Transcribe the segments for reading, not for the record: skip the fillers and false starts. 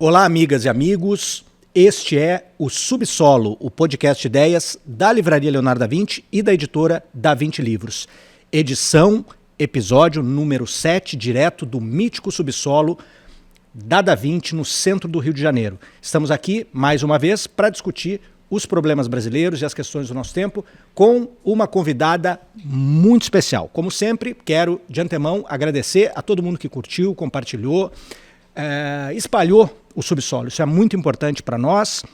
Olá, amigas e amigos. Este é o Subsolo, o podcast de ideias da Livraria Leonardo da Vinci e da editora Da Vinci Livros. Edição, episódio número 7, direto do mítico subsolo da Da Vinci, no centro do Rio de Janeiro. Estamos aqui, mais uma vez, para discutir os problemas brasileiros e as questões do nosso tempo com uma convidada muito especial. Como sempre, quero, de antemão, agradecer a todo mundo que curtiu, compartilhou, espalhou o subsolo. Isso é muito importante para nós.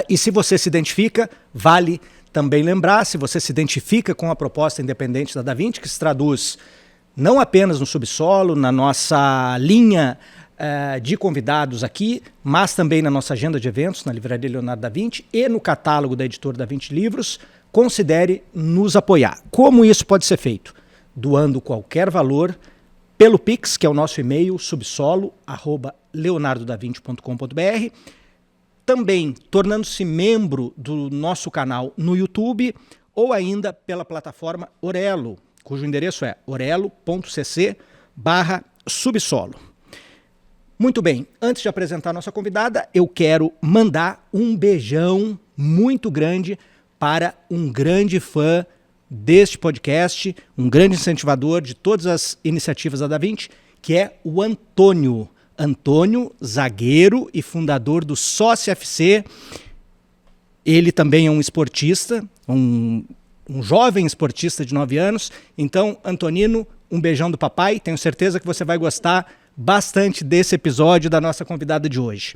E se você se identifica, vale também lembrar, se você se identifica com a proposta independente da Da Vinci, que se traduz não apenas no subsolo, na nossa linha de convidados aqui, mas também na nossa agenda de eventos, na Livraria Leonardo da Vinci e no catálogo da editora Da Vinci Livros, considere nos apoiar. Como isso pode ser feito? Doando qualquer valor pelo Pix, que é o nosso e-mail, subsolo@leonardodavinci.com.br, também tornando-se membro do nosso canal no YouTube ou ainda pela plataforma Orelo, cujo endereço é orelo.cc/subsolo. Muito bem, antes de apresentar a nossa convidada, eu quero mandar um beijão muito grande para um grande fã deste podcast, um grande incentivador de todas as iniciativas da Da Vinci, que é o Antônio. Antônio, zagueiro e fundador do Sócio FC. Ele também é um esportista, um jovem esportista de 9 anos. Então, Antonino, um beijão do papai. Tenho certeza que você vai gostar bastante desse episódio da nossa convidada de hoje.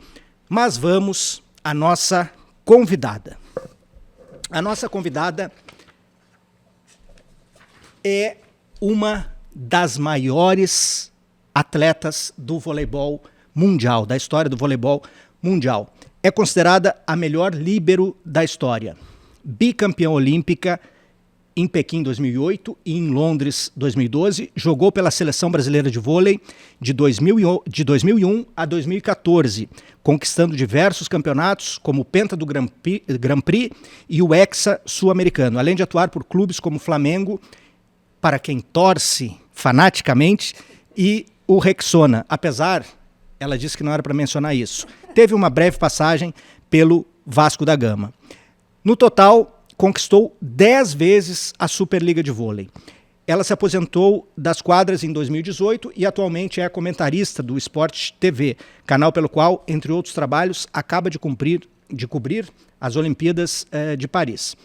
Mas vamos à nossa convidada. A nossa convidada é uma das maiores atletas do voleibol mundial, da história do voleibol mundial. É considerada a melhor líbero da história. Bicampeã olímpica em Pequim 2008 e em Londres 2012. Jogou pela Seleção Brasileira de Vôlei de 2001 a 2014, conquistando diversos campeonatos, como o Penta do Grand Prix e o Hexa Sul-Americano, além de atuar por clubes como Flamengo, para quem torce fanaticamente, e o Rexona. Apesar, ela disse que não era para mencionar isso. Teve uma breve passagem pelo Vasco da Gama. No total, conquistou 10 vezes a Superliga de Vôlei. Ela se aposentou das quadras em 2018 e atualmente é comentarista do Sport TV, canal pelo qual, entre outros trabalhos, acaba de cobrir as Olimpíadas de Paris.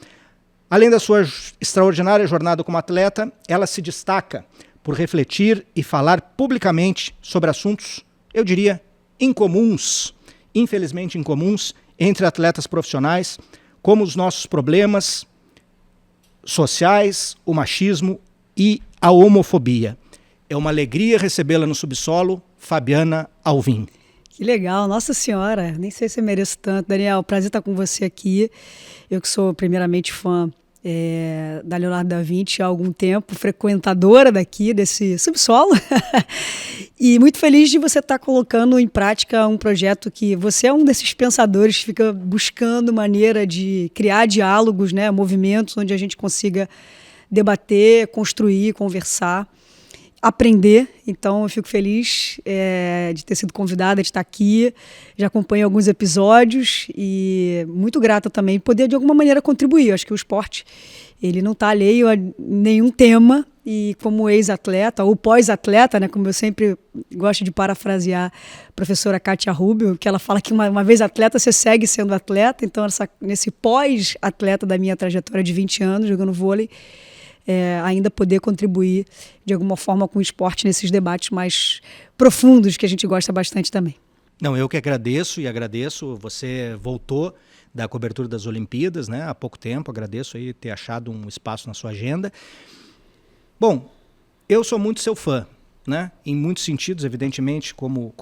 Além da sua extraordinária jornada como atleta, ela se destaca por refletir e falar publicamente sobre assuntos, eu diria, incomuns, infelizmente incomuns, entre atletas profissionais, como os nossos problemas sociais, o machismo e a homofobia. É uma alegria recebê-la no subsolo, Fabiana Alvim. Que legal, nossa senhora, nem sei se eu mereço tanto. Daniel, prazer estar com você aqui. Eu que sou primeiramente fã da Leonardo da Vinci há algum tempo, frequentadora daqui, desse subsolo. E muito feliz de você estar colocando em prática um projeto que você é um desses pensadores que fica buscando maneira de criar diálogos, né, movimentos onde a gente consiga debater, construir, conversar, aprender. Então eu fico feliz de ter sido convidada, de estar aqui, já acompanho alguns episódios e muito grata também por poder de alguma maneira contribuir. Eu acho que o esporte ele não está alheio a nenhum tema e como ex-atleta ou pós-atleta, né, como eu sempre gosto de parafrasear a professora Kátia Rubio, que ela fala que uma vez atleta você segue sendo atleta, então nesse pós-atleta da minha trajetória de 20 anos jogando vôlei, ainda poder contribuir de alguma forma com o esporte nesses debates mais profundos que a gente gosta bastante também. Não, eu que agradeço e agradeço. Você voltou da cobertura das Olimpíadas, né, há pouco tempo. Agradeço aí ter achado um espaço na sua agenda. Bom, eu sou muito seu fã, né? Em muitos sentidos, evidentemente, como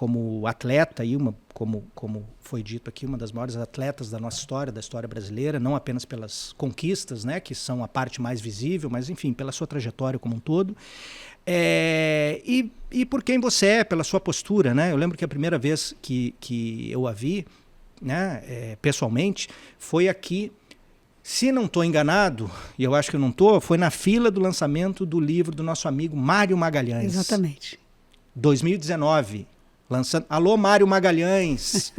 atleta e como foi dito aqui, uma das maiores atletas da nossa história, da história brasileira, não apenas pelas conquistas, né, que são a parte mais visível, mas, enfim, pela sua trajetória como um todo. E por quem você é, pela sua postura, né? Eu lembro que a primeira vez que eu a vi, né, pessoalmente, foi aqui. Se não estou enganado, e eu acho que eu não estou, foi na fila do lançamento do livro do nosso amigo Mário Magalhães. Exatamente. 2019, lançando. Alô, Mário Magalhães.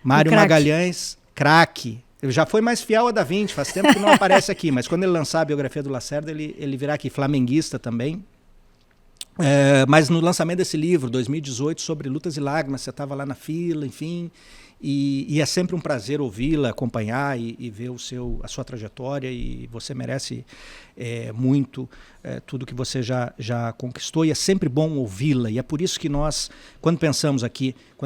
Mário Magalhães, craque. Ele já foi mais fiel a Da Vinci, faz tempo que não aparece aqui, mas quando ele lançar a biografia do Lacerda, ele virá aqui, flamenguista também. Mas no lançamento desse livro, 2018, sobre Lutas e Lágrimas, você estava lá na fila, enfim, e é sempre um prazer ouvi-la, acompanhar e ver a sua trajetória, e você merece muito tudo que você já conquistou, e é sempre bom ouvi-la, e é por isso que nós, quando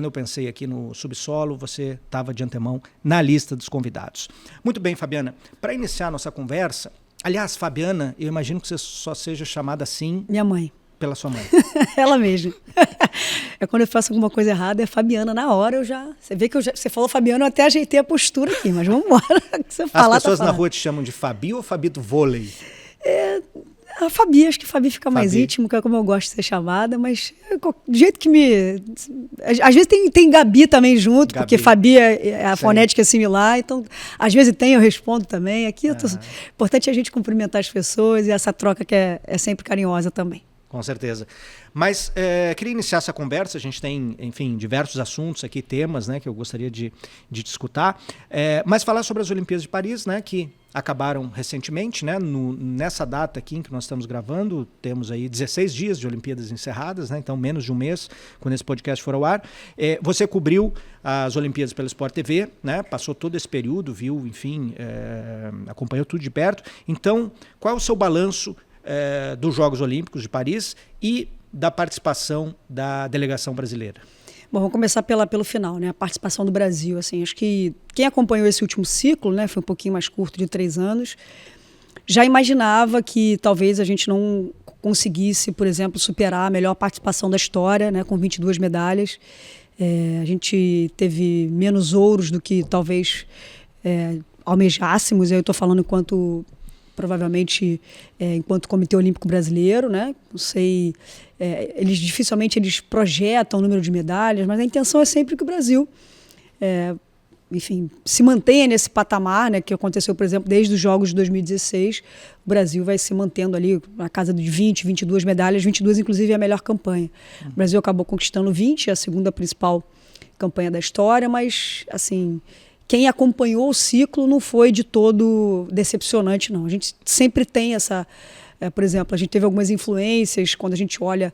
eu pensei aqui no Subsolo, você estava de antemão na lista dos convidados. Muito bem, Fabiana, para iniciar a nossa conversa, aliás, Fabiana, eu imagino que você só seja chamada assim... Minha mãe. Pela sua mãe. Ela mesma. Quando eu faço alguma coisa errada, é Fabiana. Na hora você vê que você falou Fabiana, eu até ajeitei a postura aqui, mas vamos embora. As pessoas na rua te chamam de Fabi ou Fabi do vôlei? A Fabi, acho que Fabi fica mais íntimo, que é como eu gosto de ser chamada, mas do jeito que às vezes tem Gabi também junto, porque Fabi a fonética é similar, então às vezes eu respondo também. Aqui importante é a gente cumprimentar as pessoas e essa troca que é sempre carinhosa também. Com certeza. Mas queria iniciar essa conversa, a gente tem, enfim, diversos assuntos aqui, temas, né, que eu gostaria de discutir, mas falar sobre as Olimpíadas de Paris, né, que acabaram recentemente, né, nessa data aqui em que nós estamos gravando, temos aí 16 dias de Olimpíadas encerradas, né, então menos de um mês, quando esse podcast for ao ar. Você cobriu as Olimpíadas pela Sport TV, né, passou todo esse período, viu, enfim, acompanhou tudo de perto. Então, qual é o seu balanço dos Jogos Olímpicos de Paris e da participação da delegação brasileira? Bom, vamos começar pelo final, né? A participação do Brasil. Assim, acho que quem acompanhou esse último ciclo, né, foi um pouquinho mais curto, de 3 anos, já imaginava que talvez a gente não conseguisse, por exemplo, superar a melhor participação da história, né, com 22 medalhas. A gente teve menos ouros do que talvez almejássemos, eu estou falando provavelmente enquanto Comitê Olímpico Brasileiro, né? Não sei, dificilmente eles projetam o número de medalhas, mas a intenção é sempre que o Brasil, enfim, se mantenha nesse patamar, né? Que aconteceu, por exemplo, desde os Jogos de 2016, o Brasil vai se mantendo ali na casa de 20, 22 medalhas, 22 inclusive é a melhor campanha. O Brasil acabou conquistando 20, a segunda principal campanha da história, mas, assim... Quem acompanhou o ciclo não foi de todo decepcionante, não. A gente sempre tem essa... por exemplo, a gente teve algumas influências quando a gente olha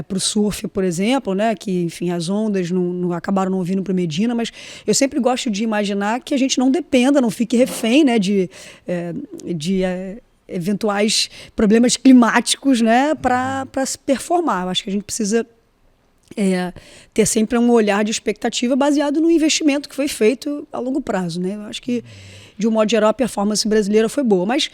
para o surf, por exemplo, né, que, enfim, as ondas acabaram não vindo para o Medina, mas eu sempre gosto de imaginar que a gente não dependa, não fique refém, né, de eventuais problemas climáticos, né, para se performar. Eu acho que a gente precisa... ter sempre um olhar de expectativa baseado no investimento que foi feito a longo prazo, né? Eu acho que, de um modo geral, a performance brasileira foi boa. Mas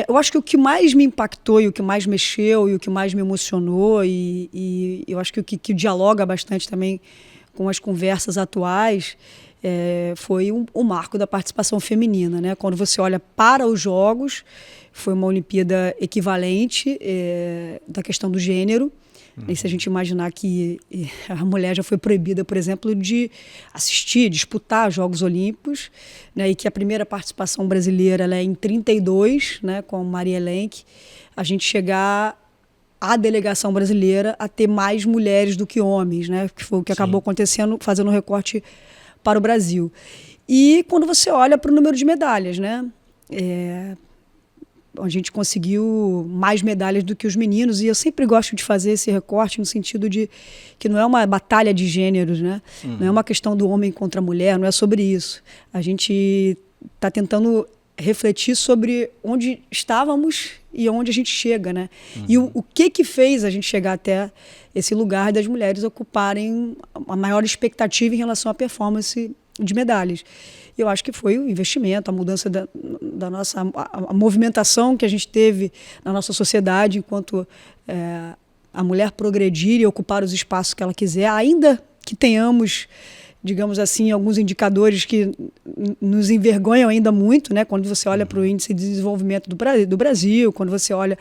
eu acho que o que mais me impactou e o que mais mexeu e o que mais me emocionou e eu acho que o que dialoga bastante também com as conversas atuais foi o marco da participação feminina, né? Quando você olha para os Jogos, foi uma Olimpíada equivalente da questão do gênero. E se a gente imaginar que a mulher já foi proibida, por exemplo, de assistir, disputar Jogos Olímpicos, né, e que a primeira participação brasileira ela é em 32, né, com Maria Lenk, a gente chegar à delegação brasileira a ter mais mulheres do que homens, né, que foi o que acabou acontecendo, fazendo um recorte para o Brasil. E quando você olha para o número de medalhas, né, a gente conseguiu mais medalhas do que os meninos, e eu sempre gosto de fazer esse recorte no sentido de que não é uma batalha de gêneros, né? Não é uma questão do homem contra a mulher, não é sobre isso. A gente está tentando refletir sobre onde estávamos e onde a gente chega, né? E o que fez a gente chegar até esse lugar das mulheres ocuparem a maior expectativa em relação à performance de medalhas. Eu acho que foi o investimento, a mudança da nossa... a movimentação que a gente teve na nossa sociedade enquanto a mulher progredir e ocupar os espaços que ela quiser, ainda que tenhamos, digamos assim, alguns indicadores que nos envergonham ainda muito, né? Quando você olha para o índice de desenvolvimento do Brasil, quando você olha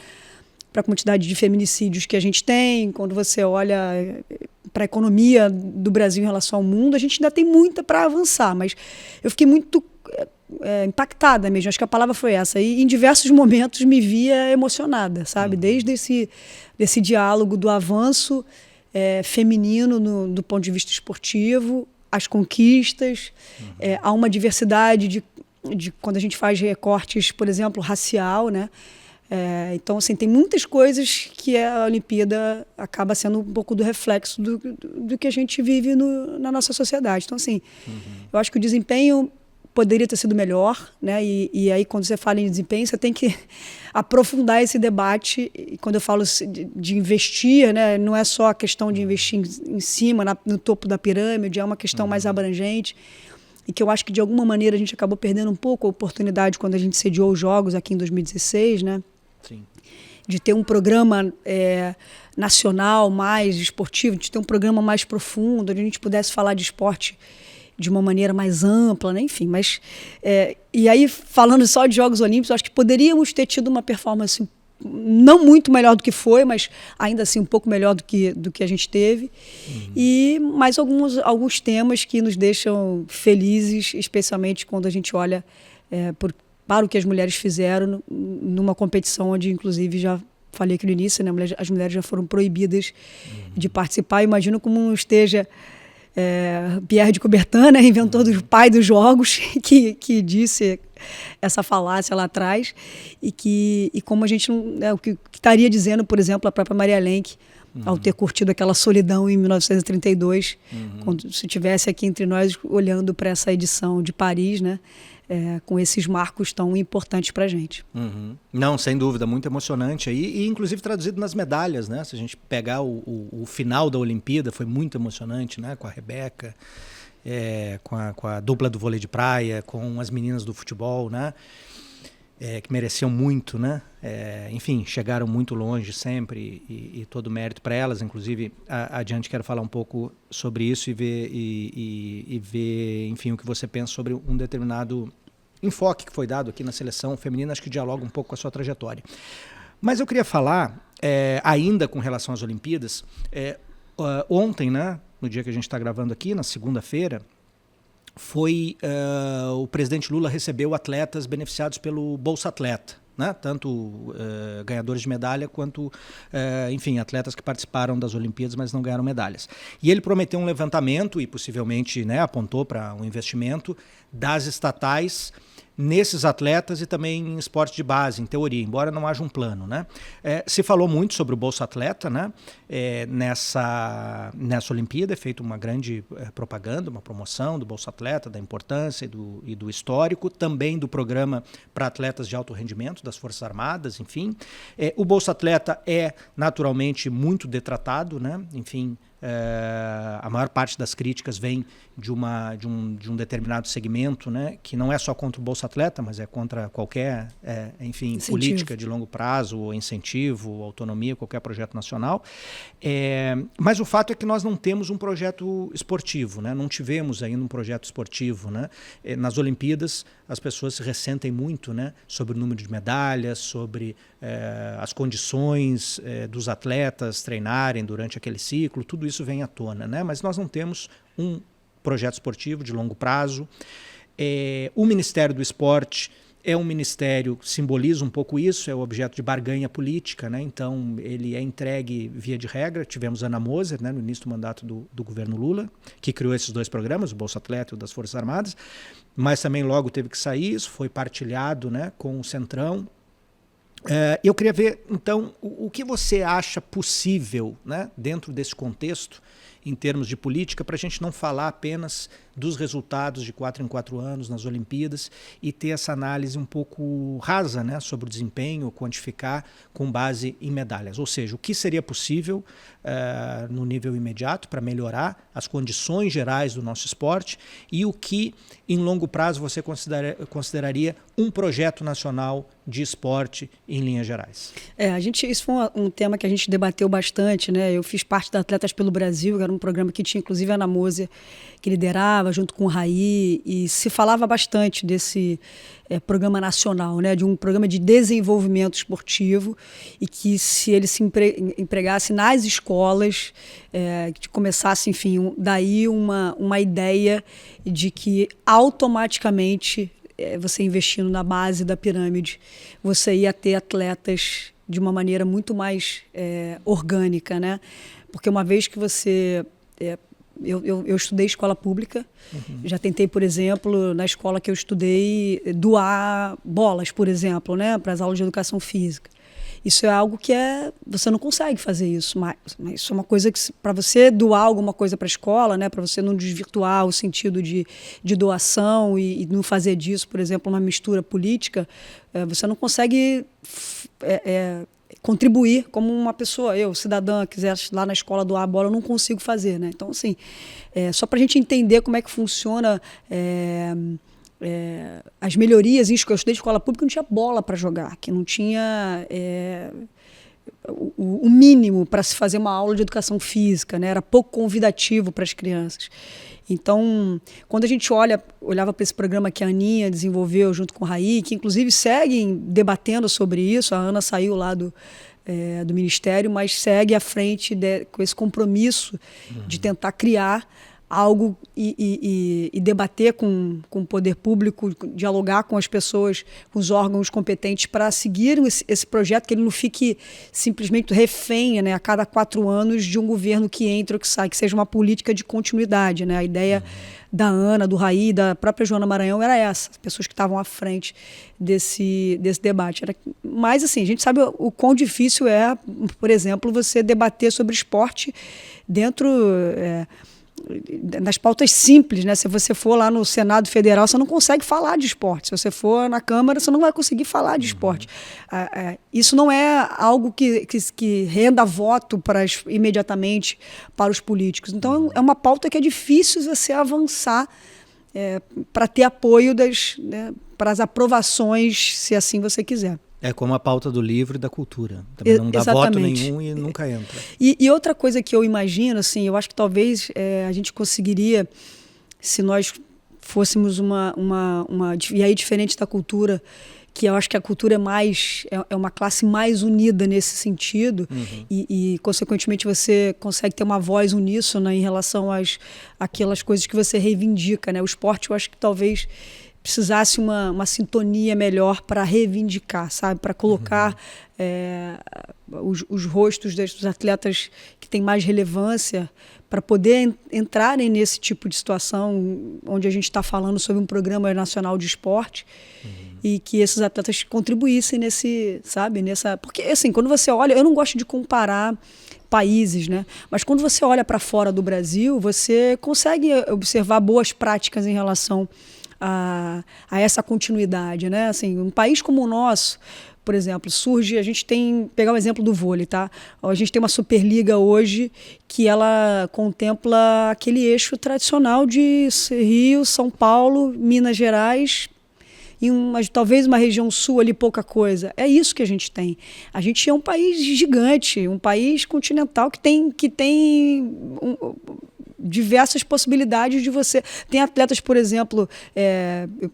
para a quantidade de feminicídios que a gente tem, quando você olha para a economia do Brasil em relação ao mundo, a gente ainda tem muita para avançar, mas eu fiquei muito impactada mesmo, acho que a palavra foi essa, e em diversos momentos me via emocionada, sabe? Desde esse diálogo do avanço feminino do ponto de vista esportivo, as conquistas, há uma diversidade de quando a gente faz recortes, por exemplo, racial, né? Então, assim, tem muitas coisas que a Olimpíada acaba sendo um pouco do reflexo do que a gente vive na nossa sociedade. Então, assim, eu acho que o desempenho poderia ter sido melhor, né? E aí, quando você fala em desempenho, você tem que aprofundar esse debate. E quando eu falo de investir, né? Não é só a questão de investir em cima, no topo da pirâmide, é uma questão mais abrangente. E que eu acho que, de alguma maneira, a gente acabou perdendo um pouco a oportunidade quando a gente sediou os Jogos aqui em 2016, né? Sim. De ter um programa nacional mais esportivo, de ter um programa mais profundo, onde a gente pudesse falar de esporte de uma maneira mais ampla, né? Enfim. Mas, e aí, falando só de Jogos Olímpicos, eu acho que poderíamos ter tido uma performance não muito melhor do que foi, mas ainda assim um pouco melhor do que a gente teve. E mais alguns temas que nos deixam felizes, especialmente quando a gente olha para o que as mulheres fizeram numa competição onde, inclusive, já falei aqui no início, né, as mulheres já foram proibidas de participar. Imagino como não esteja Pierre de Coubertin, né, inventor do pai dos jogos, que disse essa falácia lá atrás, e como a gente não... o que estaria dizendo, por exemplo, a própria Maria Lenk, ao ter curtido aquela solidão em 1932, quando se estivesse aqui entre nós olhando para essa edição de Paris, né, com esses marcos tão importantes para a gente. Não, sem dúvida, muito emocionante aí, e inclusive traduzido nas medalhas, né? Se a gente pegar o final da Olimpíada, foi muito emocionante, né? Com a Rebeca, com a dupla do vôlei de praia, com as meninas do futebol, né? Que mereciam muito, né? Enfim, chegaram muito longe sempre, e todo mérito para elas. Inclusive, adiante quero falar um pouco sobre isso e ver, enfim, o que você pensa sobre um determinado enfoque que foi dado aqui na seleção feminina, acho que dialoga um pouco com a sua trajetória. Mas eu queria falar, ainda com relação às Olimpíadas, ontem, né, no dia que a gente está gravando aqui, na segunda-feira, o presidente Lula recebeu atletas beneficiados pelo Bolsa Atleta, né? Tanto ganhadores de medalha quanto, enfim, atletas que participaram das Olimpíadas, mas não ganharam medalhas. E ele prometeu um levantamento e possivelmente, né, apontou para um investimento das estatais nesses atletas e também em esporte de base, em teoria, embora não haja um plano, né? Se falou muito sobre o Bolsa Atleta, né? Nessa Olimpíada é feita uma grande propaganda, uma promoção do Bolsa Atleta, da importância e do histórico, também do programa para atletas de alto rendimento das Forças Armadas, enfim. O Bolsa Atleta é naturalmente muito detratado, né? Enfim, a maior parte das críticas vem de um determinado segmento, né, que não é só contra o Bolsa Atleta, mas é contra qualquer, enfim, incentivo, política de longo prazo, ou incentivo, ou autonomia, qualquer projeto nacional. Mas o fato é que nós não temos um projeto esportivo, né? Não tivemos ainda um projeto esportivo, né? Nas Olimpíadas, as pessoas se ressentem muito, né, sobre o número de medalhas, sobre as condições dos atletas treinarem durante aquele ciclo, tudo isso vem à tona, né? Mas nós não temos um projeto esportivo de longo prazo. O Ministério do Esporte é um ministério que simboliza um pouco isso, é o objeto de barganha política, né? Então ele é entregue via de regra. Tivemos Ana Moser, né, no início do mandato do governo Lula, que criou esses dois programas, o Bolsa Atleta e o das Forças Armadas, mas também logo teve que sair, isso foi partilhado, né, com o Centrão. Eu queria ver, então, o que você acha possível, né, dentro desse contexto, em termos de política, para a gente não falar apenas dos resultados de 4 em 4 anos nas Olimpíadas e ter essa análise um pouco rasa, né, sobre o desempenho, quantificar com base em medalhas. Ou seja, o que seria possível no nível imediato para melhorar as condições gerais do nosso esporte e o que, em longo prazo, você consideraria um projeto nacional de esporte em linhas gerais. Isso foi um tema que a gente debateu bastante, né? Eu fiz parte da Atletas pelo Brasil, que era um programa que tinha inclusive a Ana Moser, que liderava junto com o Raí, e se falava bastante desse programa nacional, né? De um programa de desenvolvimento esportivo, e que se ele se empregasse nas escolas, que começasse, enfim, daí uma ideia de que automaticamente você investindo na base da pirâmide, você ia ter atletas de uma maneira muito mais orgânica, né? Porque uma vez que você... Eu estudei escola pública, já tentei, por exemplo, na escola que eu estudei, doar bolas, por exemplo, né, para as aulas de educação física. Isso é algo que você não consegue fazer isso, mas isso é uma coisa que, para você doar alguma coisa para a escola, né, para você não desvirtuar o sentido de doação e não fazer disso, por exemplo, uma mistura política, você não consegue contribuir como uma pessoa, eu, cidadã, quisesse lá na escola doar a bola, eu não consigo fazer, né? Então, assim, só para a gente entender como é que funciona as melhorias, eu estudei escola pública, não tinha bola para jogar, que não tinha o mínimo para se fazer uma aula de educação física, né? Era pouco convidativo para as crianças. Então, quando a gente olhava para esse programa que a Aninha desenvolveu junto com o Raí, que inclusive seguem debatendo sobre isso, a Ana saiu lá do Ministério, mas segue à frente com esse compromisso de tentar criar algo e debater com o poder público, dialogar com as pessoas, com os órgãos competentes para seguir esse projeto, que ele não fique simplesmente refém, né, a cada 4 anos de um governo que entra ou que sai, que seja uma política de continuidade, né? A ideia da Ana, do Raí, da própria Joana Maranhão era essa, as pessoas que estavam à frente desse debate. Mas, assim, a gente sabe o quão difícil é, por exemplo, você debater sobre esporte dentro... nas pautas simples, né? Se você for lá no Senado Federal, você não consegue falar de esporte. Se você for na Câmara, você não vai conseguir falar de esporte. Isso não é algo que renda voto imediatamente para os políticos. Então, é uma pauta que é difícil você avançar para ter apoio para as aprovações, se assim você quiser. É como a pauta do livro e da cultura. Também não dá voto nenhum e nunca entra. E outra coisa que eu imagino, assim, eu acho que talvez a gente conseguiria, se nós fôssemos e aí diferente da cultura, que eu acho que a cultura é uma classe mais unida nesse sentido, e consequentemente você consegue ter uma voz uníssona em relação àquelas coisas que você reivindica, né? O esporte, eu acho que talvez precisasse uma sintonia melhor para reivindicar, sabe? Para colocar os rostos dos atletas que têm mais relevância, para poder entrarem nesse tipo de situação onde a gente está falando sobre um programa nacional de esporte e que esses atletas contribuíssem porque, assim, quando você olha, eu não gosto de comparar países, né? Mas quando você olha para fora do Brasil, você consegue observar boas práticas em relação a essa continuidade, né? Assim, um país como o nosso, por exemplo, a gente tem, pegar o exemplo do vôlei, tá? A gente tem uma Superliga hoje que ela contempla aquele eixo tradicional de Rio, São Paulo, Minas Gerais, talvez uma região sul ali, pouca coisa. É isso que a gente tem. A gente é um país gigante, um país continental que tem diversas possibilidades de você... Tem atletas, por exemplo,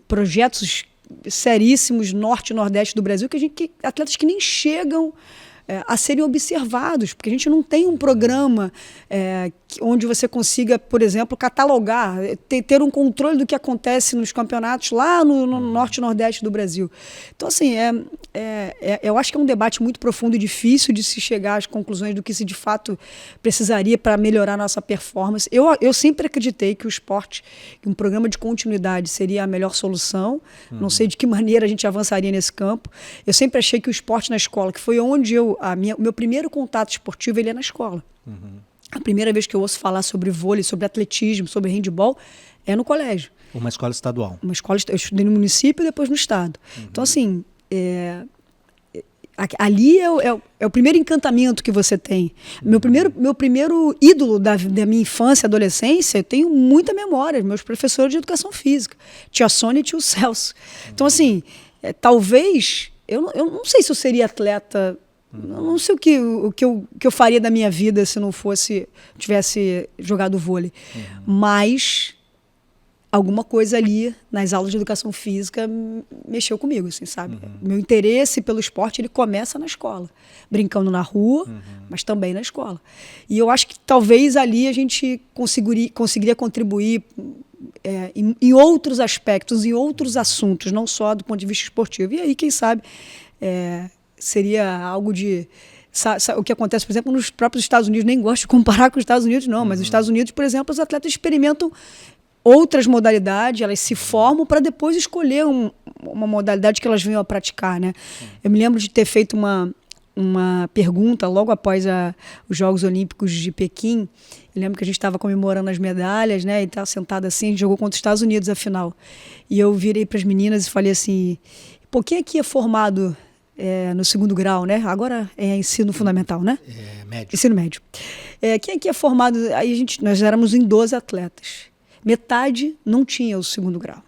projetos seríssimos norte e nordeste do Brasil, atletas que nem chegam a serem observados, porque a gente não tem um programa onde você consiga, por exemplo, catalogar, ter um controle do que acontece nos campeonatos lá no norte e nordeste do Brasil. Então, assim, eu acho que é um debate muito profundo e difícil de se chegar às conclusões do que se de fato precisaria para melhorar a nossa performance. Eu sempre acreditei que o esporte, que um programa de continuidade seria a melhor solução. Não sei de que maneira a gente avançaria nesse campo. Eu sempre achei que o esporte na escola, que foi onde o meu primeiro contato esportivo, ele é na escola. A primeira vez que eu ouço falar sobre vôlei, sobre atletismo, sobre handebol, é no colégio. Uma escola estadual. Eu estudei no município e depois no estado. Então, assim, ali é o primeiro encantamento que você tem. Meu primeiro ídolo da minha infância e adolescência, eu tenho muita memória, meus professores de educação física, tia Sônia e tio Celso. Então, assim, talvez, eu não sei se eu seria atleta... Eu não sei o que eu faria da minha vida se não tivesse jogado vôlei. Mas alguma coisa ali nas aulas de educação física mexeu comigo, assim, sabe? Meu interesse pelo esporte, ele começa na escola, brincando na rua, mas também na escola. E eu acho que talvez ali a gente conseguiria contribuir em outros aspectos, em outros assuntos, não só do ponto de vista esportivo. E aí, quem sabe... seria algo de... O que acontece, por exemplo, nos próprios Estados Unidos, nem gosto de comparar com os Estados Unidos, não, mas nos Estados Unidos, por exemplo, os atletas experimentam outras modalidades, elas se formam para depois escolher uma modalidade que elas venham a praticar, né? Eu me lembro de ter feito uma pergunta logo após os Jogos Olímpicos de Pequim. Eu lembro que a gente estava comemorando as medalhas, né? E estava sentado assim, a gente jogou contra os Estados Unidos a final. E eu virei para as meninas e falei assim: pô, quem aqui é formado no segundo grau, né? Agora é ensino fundamental, né? Médio. Ensino médio. Quem aqui é formado... Aí nós éramos em 12 atletas. Metade não tinha o segundo grau.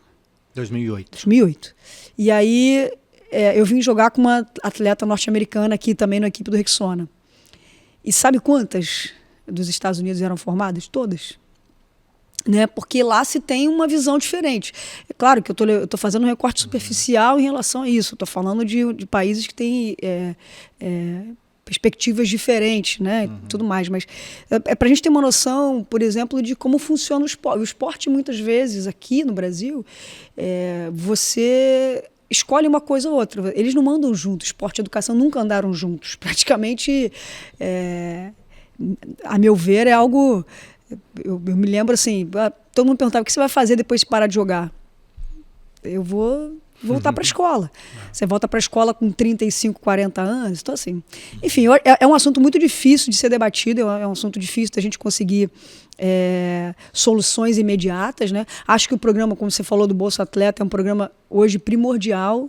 2008. E aí eu vim jogar com uma atleta norte-americana aqui também na equipe do Rexona. E sabe quantas dos Estados Unidos eram formadas? Todas. Né? Porque lá se tem uma visão diferente. É claro que eu estou fazendo um recorte superficial em relação a isso. Estou falando de países que têm perspectivas diferentes, né? Tudo mais. Mas é para a gente ter uma noção, por exemplo, de como funciona o esporte. O esporte, muitas vezes, aqui no Brasil, você escolhe uma coisa ou outra. Eles não andam juntos. Esporte e educação nunca andaram juntos. Praticamente, a meu ver, é algo... Eu me lembro assim, todo mundo perguntava: o que você vai fazer depois de parar de jogar? Eu vou voltar para a escola. Você volta para a escola com 35, 40 anos. Então, assim, enfim, é um assunto muito difícil de ser debatido, é um assunto difícil da gente conseguir soluções imediatas, né? Acho que o programa, como você falou, do Bolsa Atleta, é um programa hoje primordial.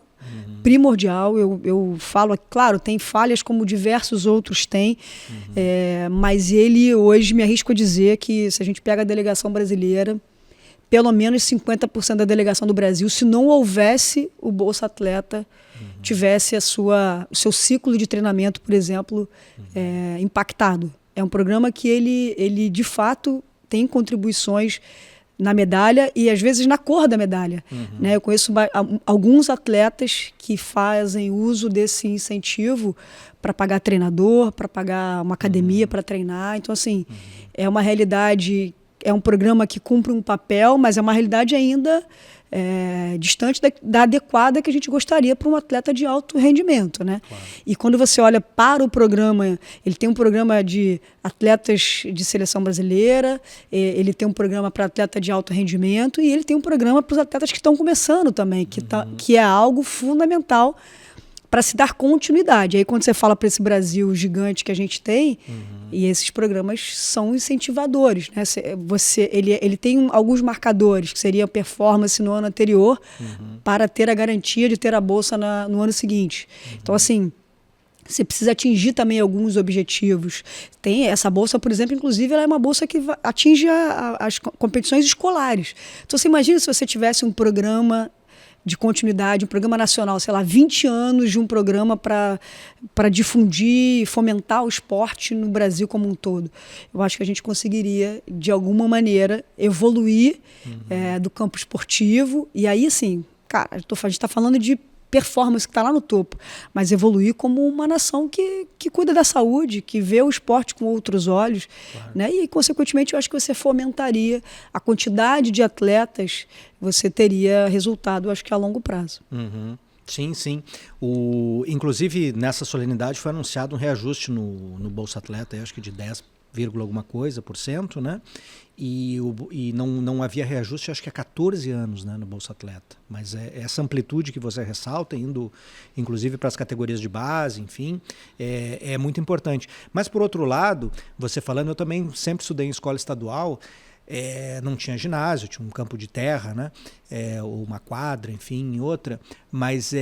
Eu falo, claro, tem falhas como diversos outros têm, mas ele hoje, me arrisco a dizer que, se a gente pega a delegação brasileira, pelo menos 50% da delegação do Brasil, se não houvesse o Bolsa Atleta, tivesse o seu ciclo de treinamento, por exemplo, impactado. É um programa que ele de fato tem contribuições na medalha e às vezes na cor da medalha. Né? Eu conheço alguns atletas que fazem uso desse incentivo para pagar treinador, para pagar uma academia para treinar. Então, assim, é uma realidade, é um programa que cumpre um papel, mas é uma realidade ainda distante da adequada que a gente gostaria para um atleta de alto rendimento, né? Claro. E quando você olha para o programa, ele tem um programa de atletas de seleção brasileira, ele tem um programa para atleta de alto rendimento e ele tem um programa para os atletas que estão começando também, que é algo fundamental para se dar continuidade. Aí quando você fala para esse Brasil gigante que a gente tem, e esses programas são incentivadores, né? Ele tem alguns marcadores, que seria a performance no ano anterior, para ter a garantia de ter a bolsa no ano seguinte. Então, assim, você precisa atingir também alguns objetivos. Tem essa bolsa, por exemplo, inclusive, ela é uma bolsa que atinge as competições escolares. Então, você imagina se você tivesse um programa de continuidade, um programa nacional, sei lá, 20 anos de um programa para difundir e fomentar o esporte no Brasil como um todo. Eu acho que a gente conseguiria, de alguma maneira, evoluir do campo esportivo. E aí, assim, cara, a gente está falando de performance que está lá no topo, mas evoluir como uma nação que cuida da saúde, que vê o esporte com outros olhos. Claro. Né? E, consequentemente, eu acho que você fomentaria a quantidade de atletas, você teria resultado, eu acho que a longo prazo. Sim, sim. Inclusive, nessa solenidade foi anunciado um reajuste no Bolsa Atleta, eu acho que de 10, alguma coisa por cento, né? E não havia reajuste, acho que há 14 anos, né, no Bolsa Atleta. Mas essa amplitude que você ressalta, indo inclusive para as categorias de base, enfim, é muito importante. Mas, por outro lado, você falando, eu também sempre estudei em escola estadual, não tinha ginásio, tinha um campo de terra, né? Ou uma quadra, enfim, outra, mas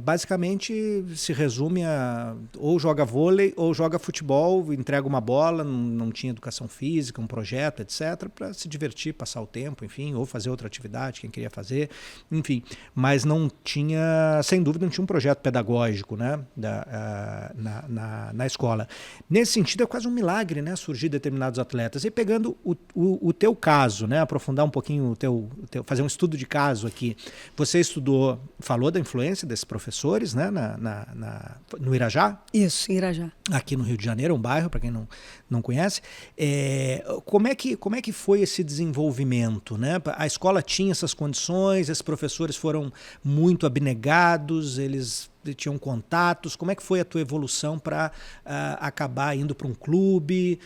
basicamente se resume a ou joga vôlei ou joga futebol, entrega uma bola, não tinha educação física, um projeto, etc, para se divertir, passar o tempo, enfim, ou fazer outra atividade, quem queria fazer, enfim, mas não tinha, sem dúvida, não tinha um projeto pedagógico, né, na escola. Nesse sentido, é quase um milagre, né, surgir determinados atletas. E pegando o teu caso, né, aprofundar um pouquinho fazer um estudo de caso aqui. Você falou da influência desses professores, né, no Irajá? Isso, em Irajá. Aqui no Rio de Janeiro, um bairro, para quem não conhece. Como é que foi esse desenvolvimento, né? A escola tinha essas condições, esses professores foram muito abnegados, eles tinham contatos? Como é que foi a tua evolução para acabar indo para um clube,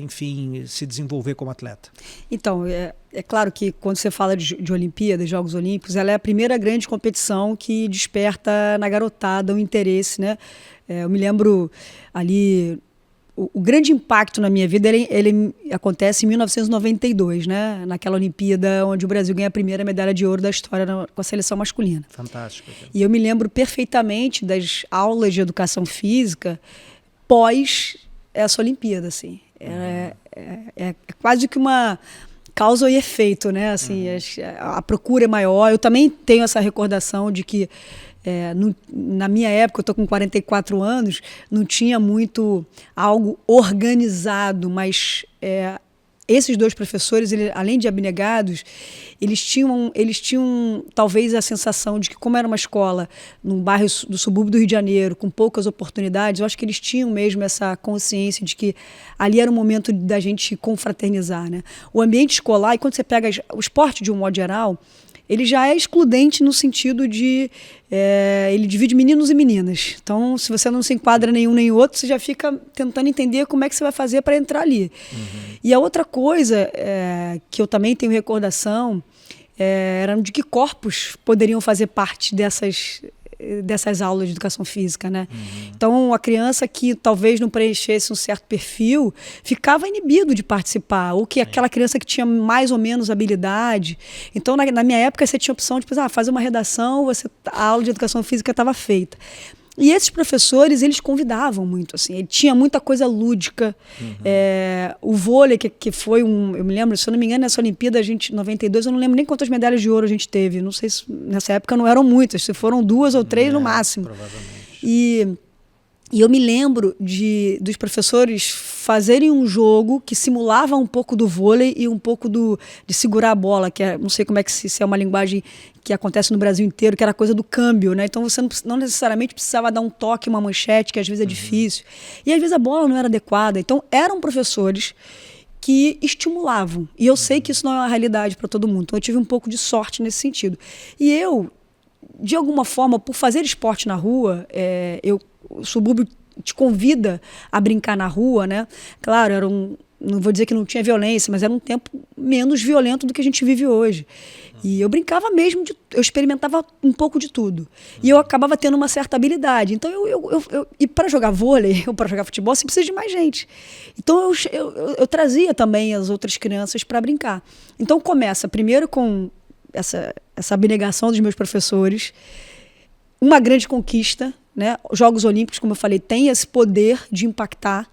enfim, se desenvolver como atleta? Então, é claro que quando você fala de Olimpíadas, Jogos Olímpicos, ela é a primeira grande competição que desperta na garotada o interesse, né? Eu me lembro ali... O grande impacto na minha vida ele acontece em 1992, né? Naquela Olimpíada onde o Brasil ganha a primeira medalha de ouro da história com a seleção masculina. Fantástico. E eu me lembro perfeitamente das aulas de educação física pós essa Olimpíada, assim. É quase que uma causa e efeito, né? Assim, a procura é maior. Eu também tenho essa recordação de que na minha época, eu estou com 44 anos, não tinha muito algo organizado, mas esses dois professores, além de abnegados, eles tinham talvez a sensação de que, como era uma escola num bairro do subúrbio do Rio de Janeiro, com poucas oportunidades, eu acho que eles tinham mesmo essa consciência de que ali era o momento da gente confraternizar, né? O ambiente escolar, e quando você pega o esporte de um modo geral, ele já é excludente no sentido de... ele divide meninos e meninas. Então, se você não se enquadra nenhum nem outro, você já fica tentando entender como é que você vai fazer para entrar ali. E a outra coisa que eu também tenho recordação era de que corpos poderiam fazer parte dessas aulas de educação física, né? Então, a criança que talvez não preenchesse um certo perfil ficava inibido de participar, ou que aquela criança que tinha mais ou menos habilidade. Então, na minha época, você tinha a opção de fazer uma redação, a aula de educação física estava feita. E esses professores, eles convidavam muito, assim, tinha muita coisa lúdica. O vôlei, que foi eu me lembro, se eu não me engano, nessa Olimpíada, 92, eu não lembro nem quantas medalhas de ouro a gente teve. Não sei se nessa época não eram muitas, se foram 2 ou 3 no máximo. Provavelmente. E eu me lembro dos professores fazerem um jogo que simulava um pouco do vôlei e um pouco de segurar a bola, que não sei como é que se é uma linguagem que acontece no Brasil inteiro, que era a coisa do câmbio, né? Então você não necessariamente precisava dar um toque, uma manchete, que às vezes é difícil. E às vezes a bola não era adequada. Então eram professores que estimulavam. E eu sei que isso não é uma realidade para todo mundo. Então eu tive um pouco de sorte nesse sentido. E eu, de alguma forma, por fazer esporte na rua, o subúrbio te convida a brincar na rua, né? Claro, não vou dizer que não tinha violência, mas era um tempo menos violento do que a gente vive hoje. E eu brincava mesmo, eu experimentava um pouco de tudo. E eu acabava tendo uma certa habilidade. Então, e para jogar vôlei, ou para jogar futebol, você precisa de mais gente. Então, eu trazia também as outras crianças para brincar. Então, começa primeiro com essa abnegação dos meus professores, uma grande conquista, né? Os Jogos Olímpicos, como eu falei, têm esse poder de impactar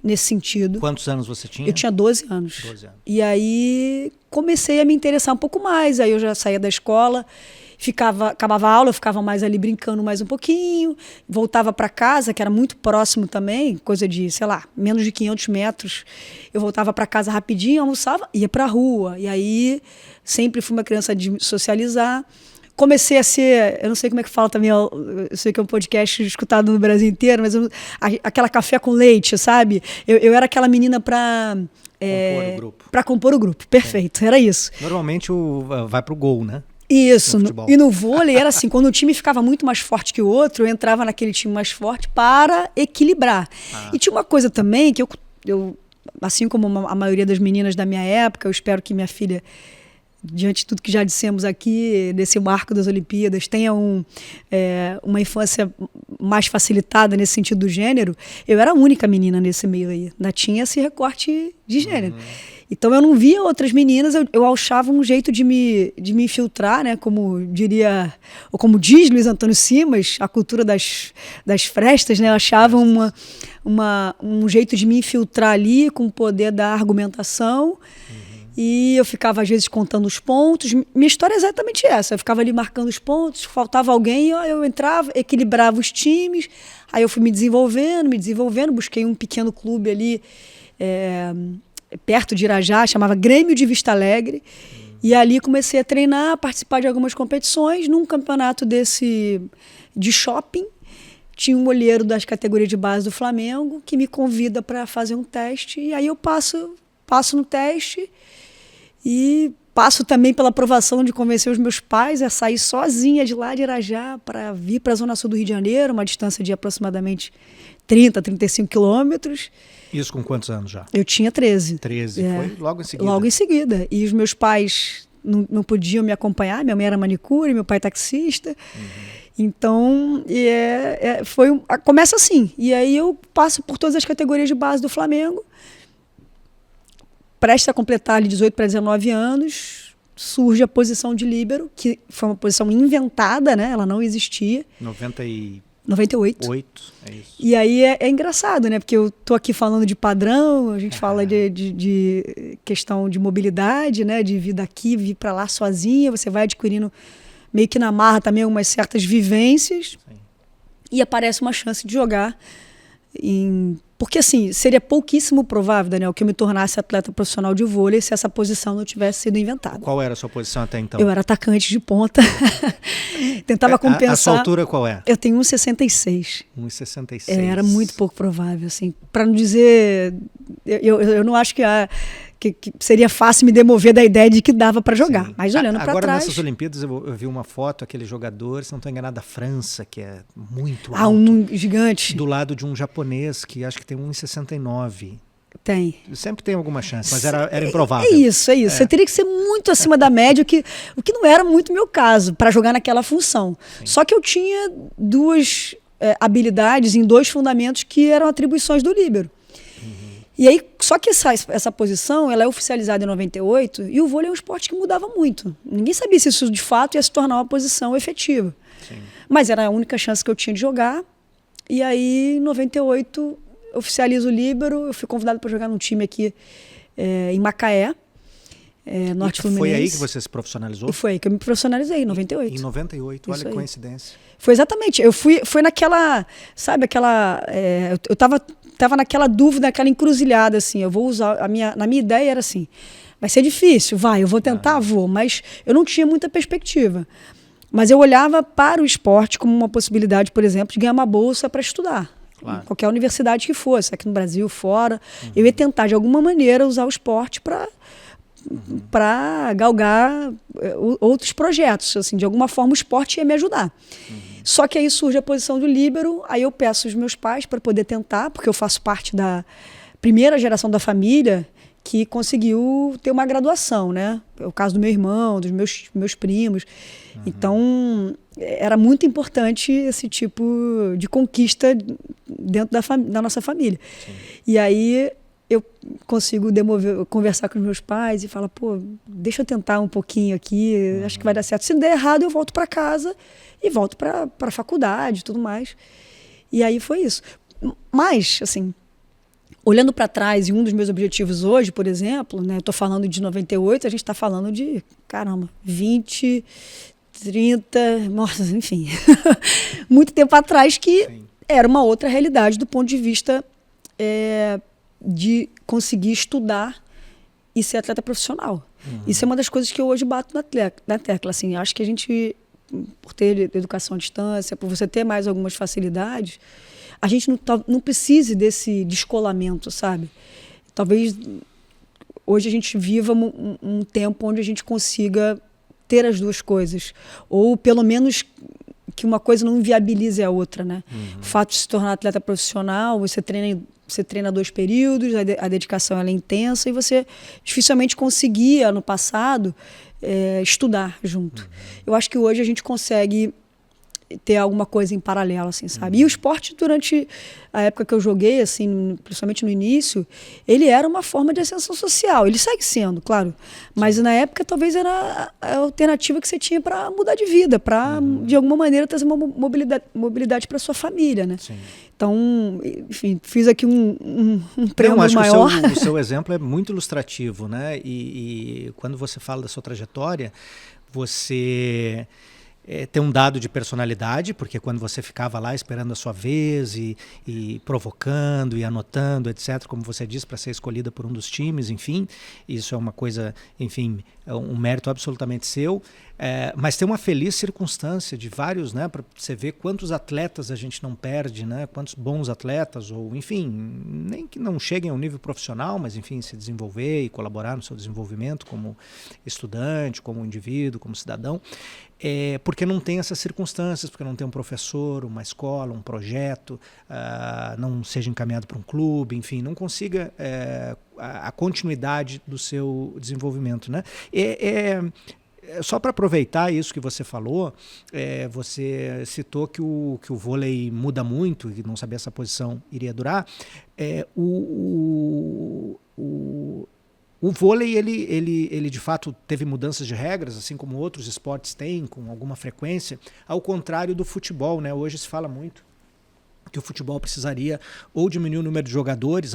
nesse sentido. Quantos anos você tinha? Eu tinha 12 anos. 12 anos. E aí comecei a me interessar um pouco mais. Aí eu já saía da escola, acabava a aula, eu ficava mais ali brincando mais um pouquinho, voltava para casa, que era muito próximo também, coisa de, sei lá, menos de 500 metros. Eu voltava para casa rapidinho, almoçava, ia para a rua. E aí sempre fui uma criança de socializar. Comecei a ser, eu não sei como é que fala também, eu sei que é um podcast escutado no Brasil inteiro, mas aquela café com leite, sabe? Eu era aquela menina para compor o grupo. Para compor o grupo, perfeito, era isso. Normalmente vai pro gol, né? Isso, e no vôlei era assim, quando o time ficava muito mais forte que o outro, eu entrava naquele time mais forte para equilibrar. E tinha uma coisa também que eu assim como a maioria das meninas da minha época, eu espero que minha filha, diante de tudo que já dissemos aqui, desse marco das Olimpíadas, tenha uma infância mais facilitada nesse sentido do gênero. Eu era a única menina nesse meio aí. Ainda tinha esse recorte de gênero. Então eu não via outras meninas, eu achava um jeito de me infiltrar, né? Como diria, ou como diz Luiz Antônio Simas, a cultura das frestas, né? Eu achava um jeito de me infiltrar ali com o poder da argumentação. E eu ficava, às vezes, contando os pontos. Minha história é exatamente essa. Eu ficava ali marcando os pontos, faltava alguém, eu entrava, equilibrava os times. Aí eu fui me desenvolvendo. Busquei um pequeno clube ali, perto de Irajá, chamava Grêmio de Vista Alegre. E ali comecei a treinar, a participar de algumas competições. Num campeonato de shopping, tinha um olheiro das categorias de base do Flamengo que me convida para fazer um teste. E aí eu passo no teste. E passo também pela aprovação de convencer os meus pais a sair sozinha de lá de Irajá para vir para a Zona Sul do Rio de Janeiro, uma distância de aproximadamente 30, 35 quilômetros. Isso com quantos anos já? Eu tinha 13. 13, foi logo em seguida? Logo em seguida. E os meus pais não podiam me acompanhar, minha mãe era manicure, meu pai taxista. Então, começa assim. E aí eu passo por todas as categorias de base do Flamengo, prestes a completar ali 18 para 19 anos, surge a posição de líbero, que foi uma posição inventada, né? Ela não existia. 98. É isso. E aí é engraçado, né? Porque eu tô aqui falando de padrão, a gente fala de questão de mobilidade, né? De vir daqui, vir para lá sozinha, você vai adquirindo meio que na marra também algumas certas vivências. Sim. E aparece uma chance de jogar porque assim, seria pouquíssimo provável, Daniel, que eu me tornasse atleta profissional de vôlei se essa posição não tivesse sido inventada. Qual era a sua posição até então? Eu era atacante de ponta. Tentava compensar. A sua altura qual é? Eu tenho 1,66. 1,66. Era muito pouco provável, assim. Para não dizer... Eu não acho que seria fácil me demover da ideia de que dava para jogar. Sim. Mas olhando para trás... Agora nessas Olimpíadas eu vi uma foto, aquele jogador, se não estou enganado, da França, que é muito alto. Um gigante. Do lado de um japonês, que acho que tem 1,69. Tem. Sempre tem alguma chance, mas era improvável. É isso. Você teria que ser muito acima da média, o que não era muito meu caso, para jogar naquela função. Sim. Só que eu tinha duas habilidades em dois fundamentos que eram atribuições do líbero. E aí, só que essa posição, ela é oficializada em 98, e o vôlei é um esporte que mudava muito. Ninguém sabia se isso de fato ia se tornar uma posição efetiva. Sim. Mas era a única chance que eu tinha de jogar. E aí, em 98, oficializo o líbero. Eu fui convidado para jogar num time aqui em Macaé, Norte Fluminense. Foi aí que você se profissionalizou? E foi aí que eu me profissionalizei, em 98. Em 98, olha que coincidência. Foi exatamente. Foi naquela, sabe, aquela... eu tava naquela dúvida, naquela encruzilhada, assim, eu vou usar, na minha ideia era assim, vai ser difícil, eu vou tentar, vou, mas eu não tinha muita perspectiva. Mas eu olhava para o esporte como uma possibilidade, por exemplo, de ganhar uma bolsa para estudar, em qualquer universidade que fosse, aqui no Brasil, fora. Eu ia tentar, de alguma maneira, usar o esporte para galgar outros projetos, assim, de alguma forma o esporte ia me ajudar. Só que aí surge a posição do líbero, aí eu peço os meus pais para poder tentar, porque eu faço parte da primeira geração da família que conseguiu ter uma graduação, né? É o caso do meu irmão, dos meus primos. Então, era muito importante esse tipo de conquista dentro da nossa família. Sim. E aí eu consigo conversar com os meus pais e falar, deixa eu tentar um pouquinho aqui, acho que vai dar certo. Se der errado, eu volto para casa e volto para a faculdade e tudo mais. E aí foi isso. Mas, assim, olhando para trás, e um dos meus objetivos hoje, por exemplo, né, eu estou falando de 98, a gente está falando de, 20, 30, nossa, enfim, muito tempo atrás, que era uma outra realidade do ponto de vista de conseguir estudar e ser atleta profissional. Isso é uma das coisas que eu hoje bato na tecla. Assim, acho que a gente, por ter educação à distância, por você ter mais algumas facilidades, a gente não precise desse descolamento, sabe? Talvez hoje a gente viva um tempo onde a gente consiga ter as duas coisas. Ou pelo menos que uma coisa não inviabilize a outra, né? O fato de se tornar atleta profissional, você treina 2 períodos, a dedicação ela é intensa e você dificilmente conseguia, no passado, estudar junto. Eu acho que hoje a gente consegue ter alguma coisa em paralelo, assim, sabe? E o esporte, durante a época que eu joguei, assim, principalmente no início, ele era uma forma de ascensão social. Ele segue sendo, claro. Mas na época talvez era a alternativa que você tinha para mudar de vida, para, de alguma maneira, trazer uma mobilidade para sua família, né? Sim. Então, enfim, fiz aqui um preâmbulo maior. Que o seu exemplo é muito ilustrativo, né? E quando você fala da sua trajetória, você tem um dado de personalidade, porque quando você ficava lá esperando a sua vez e provocando e anotando, etc., como você disse, para ser escolhida por um dos times, enfim, isso é uma coisa, enfim, é um mérito absolutamente seu. Mas tem uma feliz circunstância de vários, né, para você ver quantos atletas a gente não perde, né, quantos bons atletas, ou enfim, nem que não cheguem ao nível profissional, mas enfim, se desenvolver e colaborar no seu desenvolvimento como estudante, como indivíduo, como cidadão, porque não tem essas circunstâncias, porque não tem um professor, uma escola, um projeto, não seja encaminhado para um clube, enfim, não consiga a continuidade do seu desenvolvimento, né? Só para aproveitar isso que você falou, você citou que o vôlei muda muito e não sabia se a posição iria durar. O vôlei, ele de fato teve mudanças de regras, assim como outros esportes têm, com alguma frequência, ao contrário do futebol, né? Hoje se fala muito que o futebol precisaria ou diminuir o número de jogadores,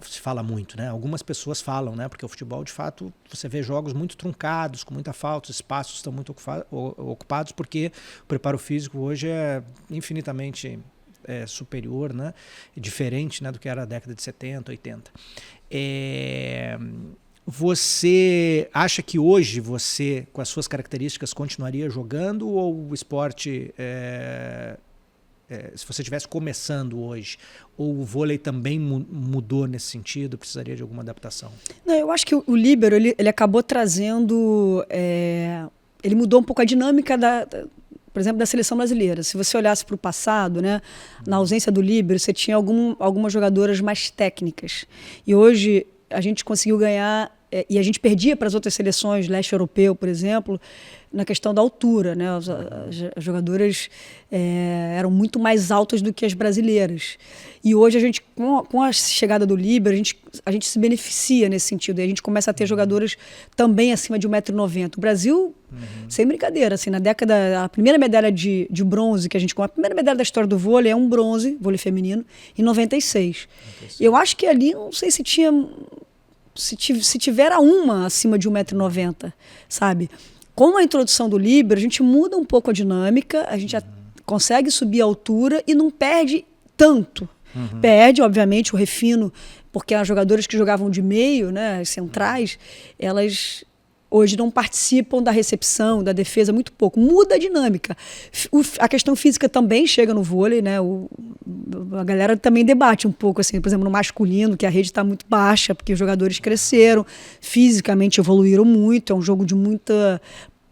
se fala muito, né? Algumas pessoas falam, né? Porque o futebol, de fato, você vê jogos muito truncados, com muita falta, os espaços estão muito ocupados, porque o preparo físico hoje é infinitamente superior, né? Diferente, né, do que era a década de 70, 80. Você acha que hoje você, com as suas características, continuaria jogando, ou o esporte... se você estivesse começando hoje, ou o vôlei também mudou nesse sentido, precisaria de alguma adaptação? Não, eu acho que o líbero, ele acabou trazendo... ele mudou um pouco a dinâmica, por exemplo, da seleção brasileira. Se você olhasse para o passado, né, na ausência do líbero, você tinha algumas jogadoras mais técnicas. E hoje a gente conseguiu ganhar, e a gente perdia para as outras seleções, leste europeu, por exemplo, na questão da altura, né? As jogadoras eram muito mais altas do que as brasileiras. E hoje, a gente, com a chegada do líbero, a gente se beneficia nesse sentido. E a gente começa a ter jogadoras também acima de 1,90 m. O Brasil, sem brincadeira, assim, na década... A primeira medalha de bronze que a gente... A primeira medalha da história do vôlei é um bronze, vôlei feminino, em 96. Eu acho que ali, não sei se tinha... Se tiver uma acima de 1,90 m, sabe? Com a introdução do líbero, a gente muda um pouco a dinâmica, a gente consegue subir a altura e não perde tanto. Perde, obviamente, o refino, porque as jogadoras que jogavam de meio, né, as centrais, elas hoje não participam da recepção, da defesa, muito pouco. Muda a dinâmica. A questão física também chega no vôlei, né? A galera também debate um pouco, assim, por exemplo, no masculino, que a rede está muito baixa, porque os jogadores cresceram, fisicamente evoluíram muito, é um jogo de muita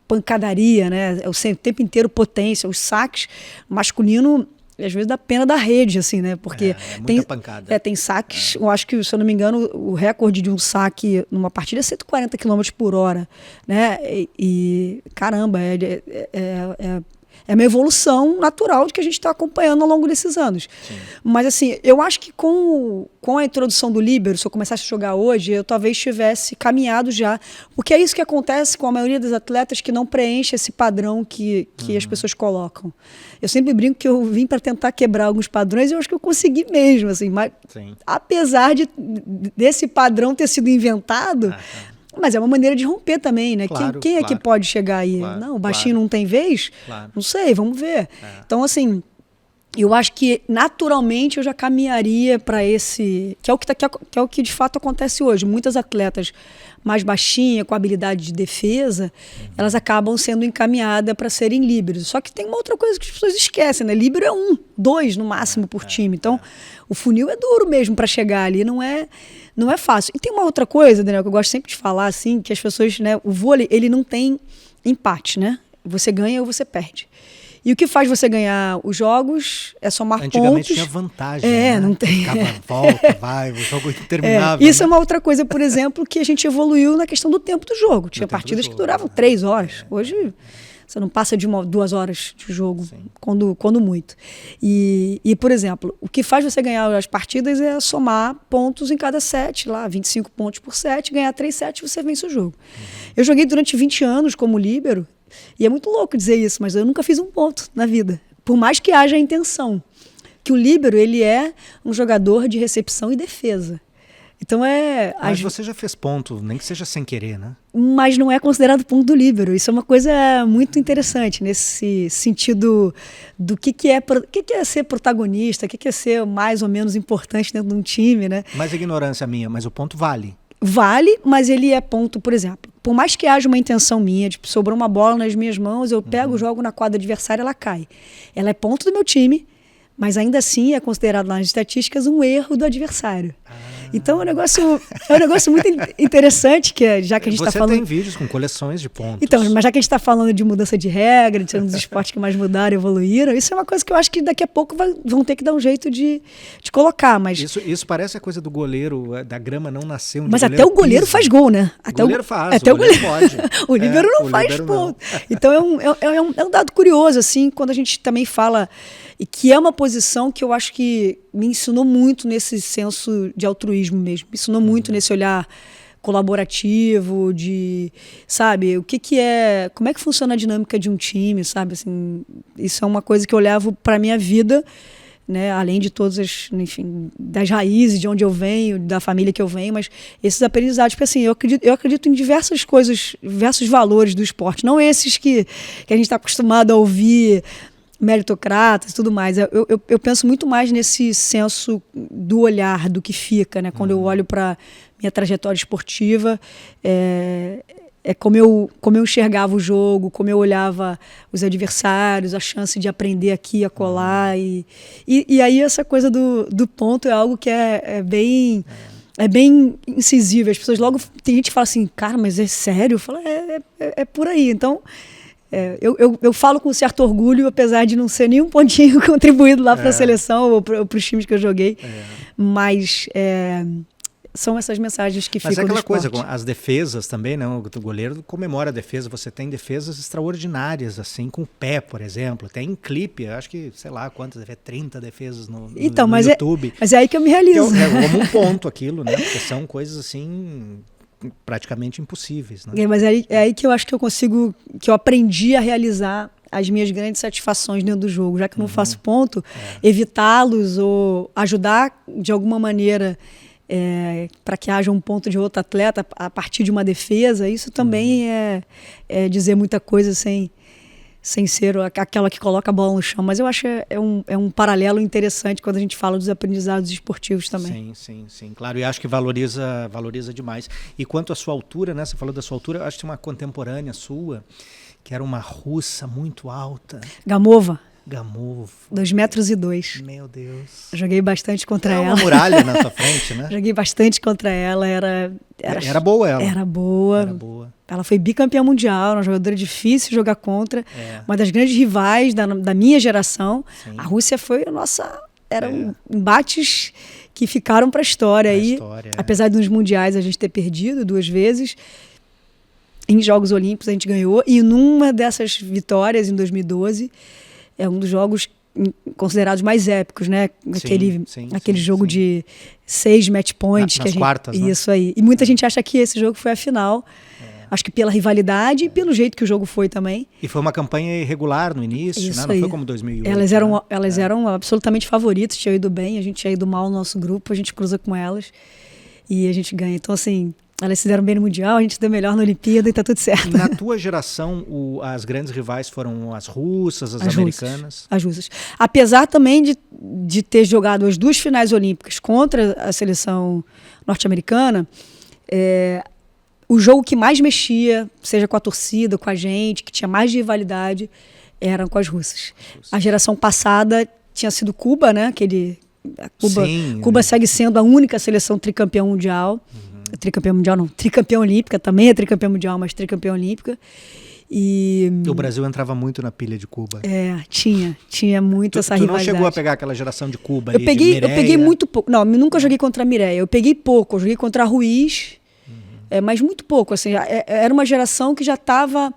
pancadaria, né? É o tempo inteiro potência, os saques masculino, às vezes dá pena da rede, assim, né? Porque muita pancada. Tem saques, eu acho que, se eu não me engano, o recorde de um saque numa partida é 140 km/h, né? E caramba, é uma evolução natural de que a gente está acompanhando ao longo desses anos. Sim. Mas, assim, eu acho que com a introdução do líbero, se eu começasse a jogar hoje, eu talvez tivesse caminhado já. Porque é isso que acontece com a maioria dos atletas que não preenche esse padrão que as pessoas colocam. Eu sempre brinco que eu vim para tentar quebrar alguns padrões e eu acho que eu consegui mesmo. Assim, mas, apesar desse padrão ter sido inventado... Mas é uma maneira de romper também, né? Claro, quem é que pode chegar aí? Claro, não, o baixinho não tem vez? Não sei, vamos ver. Então, assim, eu acho que naturalmente eu já caminharia para esse... Que é o que de fato acontece hoje. Muitas atletas mais baixinhas, com habilidade de defesa, elas acabam sendo encaminhadas para serem líberos. Só que tem uma outra coisa que as pessoas esquecem, né? Líbero é 1, 2 no máximo por time. Então, o funil é duro mesmo para chegar ali, não é fácil. E tem uma outra coisa, Daniel, que eu gosto sempre de falar, assim, que as pessoas, né, o vôlei, ele não tem empate, né? Você ganha ou você perde. E o que faz você ganhar os jogos é somar pontos. Antigamente tinha vantagem, né? Não tem. Ficava volta, o jogo interminável. Isso é uma outra coisa, por exemplo, que a gente evoluiu na questão do tempo do jogo. Tinha partidas que duravam 3 horas. Hoje... Você não passa de 2 horas de jogo, quando muito. E, por exemplo, o que faz você ganhar as partidas é somar pontos em cada set, lá, 25 pontos por set, ganhar 3 sets, você vence o jogo. Eu joguei durante 20 anos como líbero, e é muito louco dizer isso, mas eu nunca fiz um ponto na vida, por mais que haja a intenção. Que o líbero, ele é um jogador de recepção e defesa. Então Mas você já fez ponto, nem que seja sem querer, né? Mas não é considerado ponto do líbero. Isso é uma coisa muito interessante nesse sentido do que é ser protagonista, o que é ser mais ou menos importante dentro de um time, né? Mas ignorância minha, mas o ponto vale. Vale, mas ele é ponto, por exemplo. por mais que haja uma intenção minha, tipo, sobrou uma bola nas minhas mãos, eu pego, jogo na quadra adversária, ela cai. Ela é ponto do meu time, mas ainda assim é considerado nas estatísticas um erro do adversário. Então é um negócio muito interessante, que já que a gente está falando... Você tem vídeos com coleções de pontos. Então, mas já que a gente está falando de mudança de regra, de ser um dos esportes que mais mudaram, evoluíram, isso é uma coisa que eu acho que daqui a pouco vão ter que dar um jeito de colocar. Mas... Isso parece a coisa do goleiro, da grama não nascer onde mas o até o goleiro pisa. faz gol, né? Até o goleiro faz, até o goleiro pode. O líbero não faz ponto. Então é um dado curioso, assim, quando a gente também fala... E que é uma posição que eu acho que me ensinou muito nesse senso de altruísmo mesmo. Me ensinou muito nesse olhar colaborativo, de, sabe, o que é, como é que funciona a dinâmica de um time, sabe, assim, isso é uma coisa que eu levo para minha vida, né, além de todas as, enfim, das raízes de onde eu venho, da família que eu venho, mas esses aprendizados, porque assim, eu acredito em diversas coisas, diversos valores do esporte, não esses que a gente está acostumado a ouvir, meritocratas e tudo mais. Eu penso muito mais nesse senso do olhar, do que fica, né? Quando eu olho para minha trajetória esportiva, como eu enxergava o jogo, como eu olhava os adversários, a chance de aprender aqui e acolá. E aí essa coisa do ponto é algo que é bem incisivo. As pessoas logo... Tem gente que fala assim, cara, mas é sério? Eu falo, é por aí. Então... Eu falo com certo orgulho, apesar de não ser nenhum pontinho contribuído lá para a seleção ou para os times que eu joguei. Mas são essas mensagens que ficam no esporte. Mas é aquela coisa, as defesas também, né? O goleiro comemora a defesa. Você tem defesas extraordinárias, assim, com o pé, por exemplo. Tem clipe, acho que, sei lá, quantas, 30 defesas no YouTube. Mas é aí que eu me realizo. É como um ponto aquilo, né? Porque são coisas, assim... praticamente impossíveis, né? Mas é aí que eu acho que eu aprendi a realizar as minhas grandes satisfações dentro do jogo, já que eu não faço ponto, evitá-los ou ajudar de alguma maneira para que haja um ponto de outro atleta a partir de uma defesa, isso também é dizer muita coisa sem ser aquela que coloca a bola no chão. Mas eu acho que é um paralelo interessante quando a gente fala dos aprendizados esportivos também. Sim, claro. E acho que valoriza demais. E quanto à sua altura, né? Você falou da sua altura, eu acho que tem uma contemporânea sua, que era uma russa muito alta. Gamova. 2,2 metros. Meu Deus. Eu joguei bastante contra ela. É uma muralha na sua frente, né? Joguei bastante contra ela. Era boa ela. Era boa. Ela foi bicampeã mundial, uma jogadora difícil de jogar contra. Uma das grandes rivais da minha geração. Sim. A Rússia foi a nossa... Eram embates que ficaram para a história. Apesar dos mundiais a gente ter perdido 2 vezes, em Jogos Olímpicos a gente ganhou. E numa dessas vitórias, em 2012... é um dos jogos considerados mais épicos, né? Aquele jogo de 6 match points. Nas quartas, né? Isso aí. E muita gente acha que esse jogo foi a final. Acho que pela rivalidade e pelo jeito que o jogo foi também. E foi uma campanha irregular no início, né? Não foi como 2008. Elas eram absolutamente favoritas, tinham ido bem, a gente tinha ido mal no nosso grupo, a gente cruza com elas e a gente ganha. Então, assim... Elas se deram bem no Mundial, a gente deu melhor na Olimpíada e tá tudo certo. E na tua geração, as grandes rivais foram as russas, as americanas? As russas. Apesar também de ter jogado as 2 finais olímpicas contra a seleção norte-americana, o jogo que mais mexia, seja com a torcida, com a gente, que tinha mais rivalidade, eram com as russas. A geração passada tinha sido Cuba, né? Cuba segue sendo a única seleção tricampeã mundial. Tricampeã mundial não, tricampeã olímpica, também é tricampeã mundial, mas tricampeã olímpica. E o Brasil entrava muito na pilha de Cuba. Tinha muito essa rivalidade. Tu não chegou a pegar aquela geração de Cuba? Eu peguei muito pouco. Não, nunca joguei contra a Mireia. Eu peguei pouco, eu joguei contra a Ruiz, mas muito pouco. Assim, era uma geração que já estava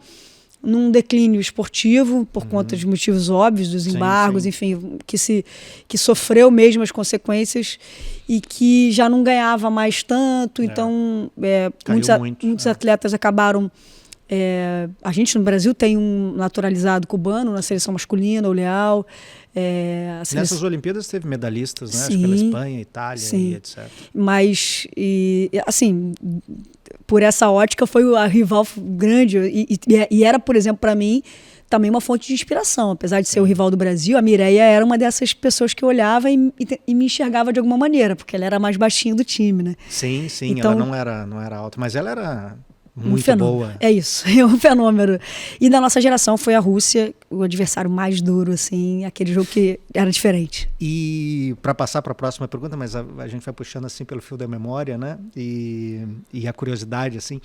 num declínio esportivo, por conta de motivos óbvios, dos embargos, enfim, que sofreu mesmo as consequências e que já não ganhava mais tanto. Então, muitos atletas acabaram... a gente no Brasil tem um naturalizado cubano na seleção masculina, o Leal. Nessas Olimpíadas teve medalhistas, né? Acho que pela Espanha, Itália e etc. Mas, assim, por essa ótica foi a rival grande e era, por exemplo, para mim, também uma fonte de inspiração. Apesar de ser o rival do Brasil, a Mireia era uma dessas pessoas que eu olhava e me enxergava de alguma maneira, porque ela era mais baixinha do time, né? Sim, então, ela não era alta, mas ela era muito boa. É isso, é um fenômeno. E da nossa geração foi a Rússia, o adversário mais duro, assim, aquele jogo que era diferente. E para passar para a próxima pergunta, mas a gente vai puxando assim pelo fio da memória, né? E a curiosidade, assim,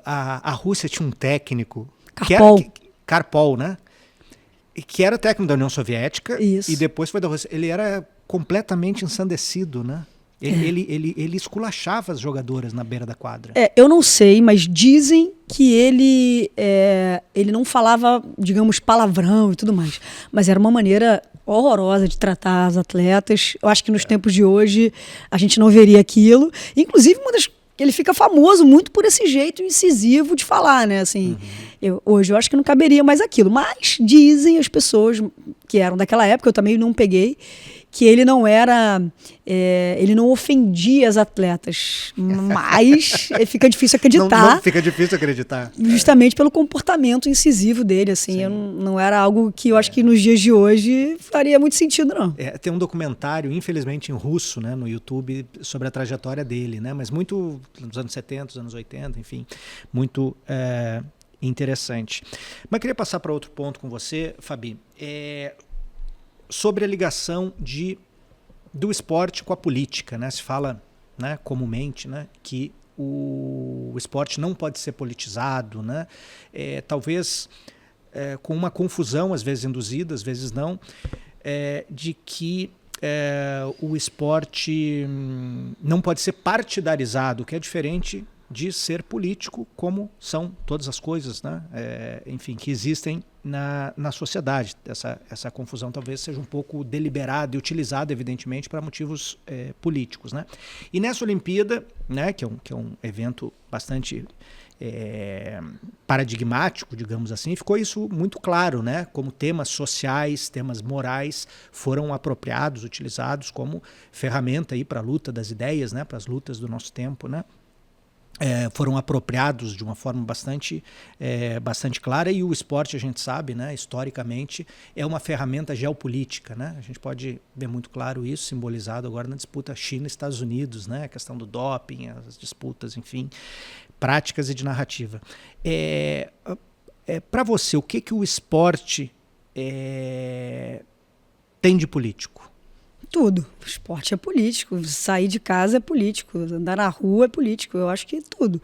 a Rússia tinha um técnico, Karpov, né? Que era técnico da União Soviética. Isso. E depois foi da Rússia. Ele era completamente ensandecido, né? Ele esculachava as jogadoras na beira da quadra. Eu não sei, mas dizem que ele não falava, digamos, palavrão e tudo mais. Mas era uma maneira horrorosa de tratar as atletas. Eu acho que nos tempos de hoje a gente não veria aquilo. Inclusive, ele fica famoso muito por esse jeito incisivo de falar, né? Assim, hoje eu acho que não caberia mais aquilo. Mas dizem as pessoas que eram daquela época, eu também não peguei, que ele não era, ele não ofendia as atletas, mas fica difícil acreditar. Não fica difícil acreditar. Justamente pelo comportamento incisivo dele, assim, não era algo que eu acho que nos dias de hoje faria muito sentido, não. Tem um documentário, infelizmente em russo, né, no YouTube, sobre a trajetória dele, né, mas muito nos anos 70, nos anos 80, enfim, muito interessante. Mas queria passar para outro ponto com você, Fabi, sobre a ligação do esporte com a política, né? Se fala, né, comumente, né, que o esporte não pode ser politizado, né? Talvez com uma confusão, às vezes induzida, às vezes não, de que o esporte não pode ser partidarizado, que é diferente de ser político, como são todas as coisas, né? Enfim, que existem na sociedade. Essa confusão talvez seja um pouco deliberada e utilizada, evidentemente, para motivos políticos, né? E nessa Olimpíada, né, que é um evento bastante paradigmático, digamos assim, ficou isso muito claro, né? Como temas sociais, temas morais foram apropriados, utilizados como ferramenta para a luta das ideias, né? Para as lutas do nosso tempo, né? Foram apropriados de uma forma bastante clara, e o esporte, a gente sabe, né, historicamente, é uma ferramenta geopolítica, né? A gente pode ver muito claro isso, simbolizado agora na disputa China-Estados Unidos, né? A questão do doping, as disputas, enfim, práticas e de narrativa. Para você, o que o esporte tem de político? Tudo. O esporte é político, sair de casa é político, andar na rua é político, eu acho que tudo.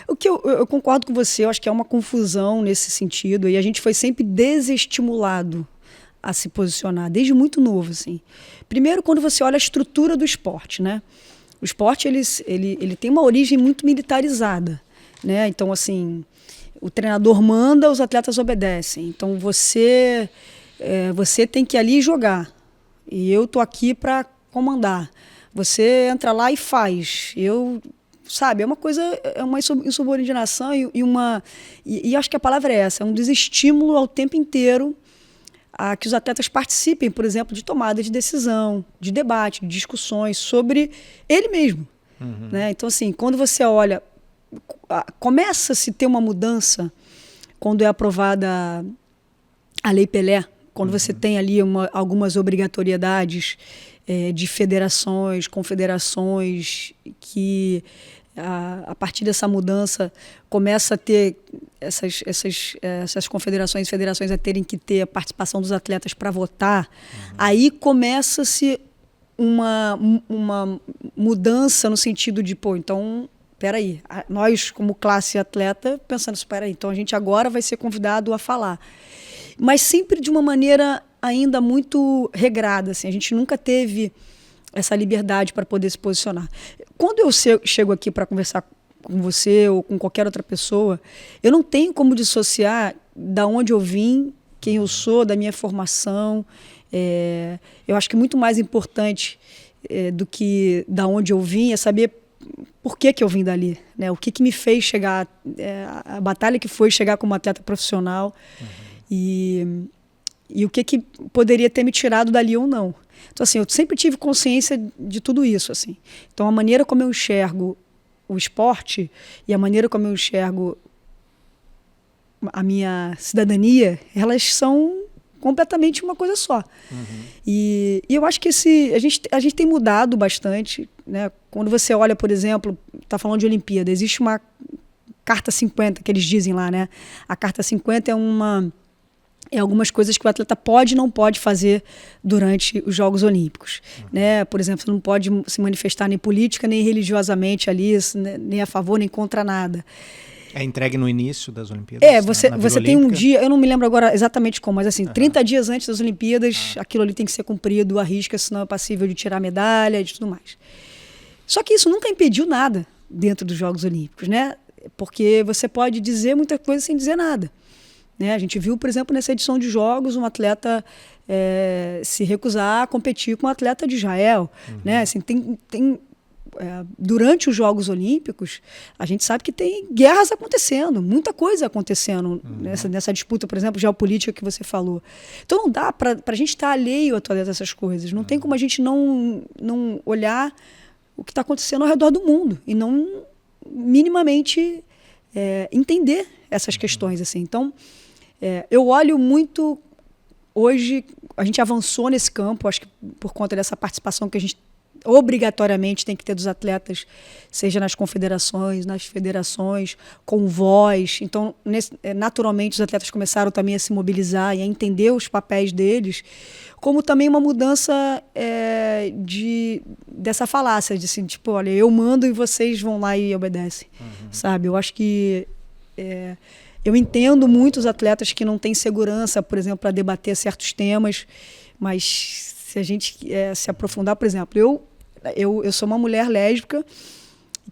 O que eu concordo com você, eu acho que é uma confusão nesse sentido, e a gente foi sempre desestimulado a se posicionar, desde muito novo, assim. Primeiro, quando você olha a estrutura do esporte, né? O esporte, ele tem uma origem muito militarizada, né? Então, assim, o treinador manda, os atletas obedecem. Então, você tem que ir ali jogar. E eu tô aqui para comandar. Você entra lá e faz. Sabe, é uma coisa, é uma insubordinação e acho que a palavra é essa, é um desestímulo ao tempo inteiro a que os atletas participem, por exemplo, de tomada de decisão, de debate, de discussões sobre ele mesmo. Né? Então, assim, quando você olha, começa-se a ter uma mudança quando é aprovada a Lei Pelé, quando você tem ali algumas obrigatoriedades de federações, confederações, que a partir dessa mudança começa a ter essas confederações e federações a terem que ter a participação dos atletas para votar, aí começa-se uma mudança no sentido de, então, peraí, nós como classe atleta, pensando assim, peraí, então a gente agora vai ser convidado a falar. Mas sempre de uma maneira ainda muito regrada, assim. A gente nunca teve essa liberdade para poder se posicionar. Quando eu chego aqui para conversar com você ou com qualquer outra pessoa, eu não tenho como dissociar da onde eu vim, quem eu sou, da minha formação. Eu acho que muito mais importante do que da onde eu vim é saber por que eu vim dali, né? O que me fez chegar, a batalha que foi chegar como atleta profissional. E o que poderia ter me tirado dali ou não. Então, assim, eu sempre tive consciência de tudo isso, assim. Então, a maneira como eu enxergo o esporte e a maneira como eu enxergo a minha cidadania, elas são completamente uma coisa só. E eu acho que a gente tem mudado bastante, né? Quando você olha, por exemplo, está falando de Olimpíada, existe Carta 50, que eles dizem lá, né? A Carta 50 é algumas coisas que o atleta pode e não pode fazer durante os Jogos Olímpicos. Né? Por exemplo, você não pode se manifestar nem política, nem religiosamente ali, nem a favor, nem contra nada. É entregue no início das Olimpíadas? Você tem um dia, eu não me lembro agora exatamente como, mas assim, 30 dias antes das Olimpíadas, aquilo ali tem que ser cumprido, à risca, senão é passível de tirar a medalha e tudo mais. Só que isso nunca impediu nada dentro dos Jogos Olímpicos, né? Porque você pode dizer muita coisa sem dizer nada. Né? A gente viu, por exemplo, nessa edição de Jogos, um atleta se recusar a competir com um atleta de Israel. Né? Assim, durante os Jogos Olímpicos, a gente sabe que tem guerras acontecendo, muita coisa acontecendo nessa disputa, por exemplo, geopolítica que você falou. Então não dá para a gente estar alheio a todas essas coisas. Não tem como a gente não olhar o que está acontecendo ao redor do mundo e não minimamente entender essas questões. Assim. Então, eu olho muito... Hoje, a gente avançou nesse campo, acho que por conta dessa participação que a gente obrigatoriamente tem que ter dos atletas, seja nas confederações, nas federações, com voz. Então, naturalmente, os atletas começaram também a se mobilizar e a entender os papéis deles, como também uma mudança dessa falácia, de assim, tipo, olha, eu mando e vocês vão lá e obedecem. Sabe? Eu acho que... eu entendo muitos atletas que não têm segurança, por exemplo, para debater certos temas, mas se a gente se aprofundar, por exemplo, eu sou uma mulher lésbica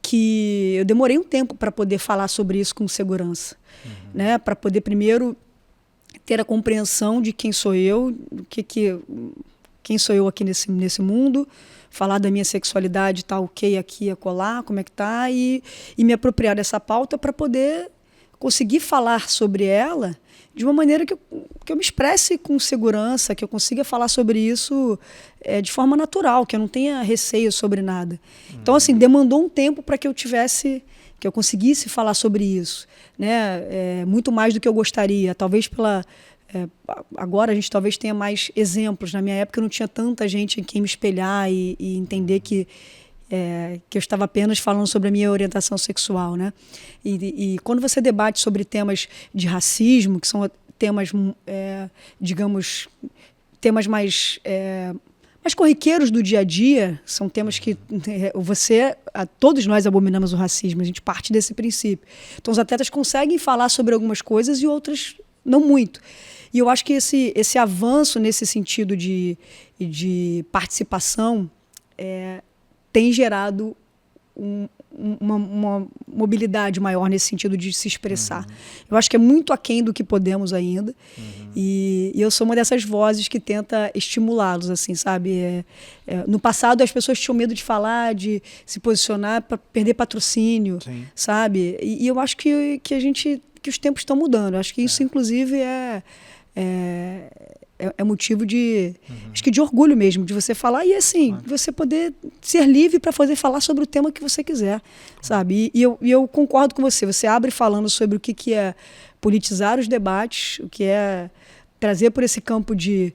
que eu demorei um tempo para poder falar sobre isso com segurança, né? Para poder primeiro ter a compreensão de quem sou eu, quem sou eu aqui nesse mundo, falar da minha sexualidade, tá ok aqui, acolá, como é que tá, e me apropriar dessa pauta para poder conseguir falar sobre ela de uma maneira que eu me expresse com segurança, que eu consiga falar sobre isso de forma natural, que eu não tenha receio sobre nada. Então, assim, demandou um tempo para que eu conseguisse falar sobre isso, né? Muito mais do que eu gostaria. Talvez agora a gente talvez tenha mais exemplos. Na minha época eu não tinha tanta gente em quem me espelhar e entender que eu estava apenas falando sobre a minha orientação sexual, né? E quando você debate sobre temas de racismo, que são temas, digamos, temas mais corriqueiros do dia a dia, são temas que todos nós abominamos o racismo, a gente parte desse princípio. Então os atletas conseguem falar sobre algumas coisas e outras não muito. E eu acho que esse avanço nesse sentido de participação tem gerado uma mobilidade maior nesse sentido de se expressar. Eu acho que é muito aquém do que podemos ainda. E eu sou uma dessas vozes que tenta estimulá-los, assim, sabe? No passado as pessoas tinham medo de falar, de se posicionar para perder patrocínio, sabe? E eu acho que os tempos estão mudando. Eu acho que isso, inclusive, é motivo acho que de orgulho mesmo, de você falar e assim, você poder ser livre para poder falar sobre o tema que você quiser, sabe? E eu concordo com você. Você abre falando sobre o que é politizar os debates, o que é trazer por esse campo de...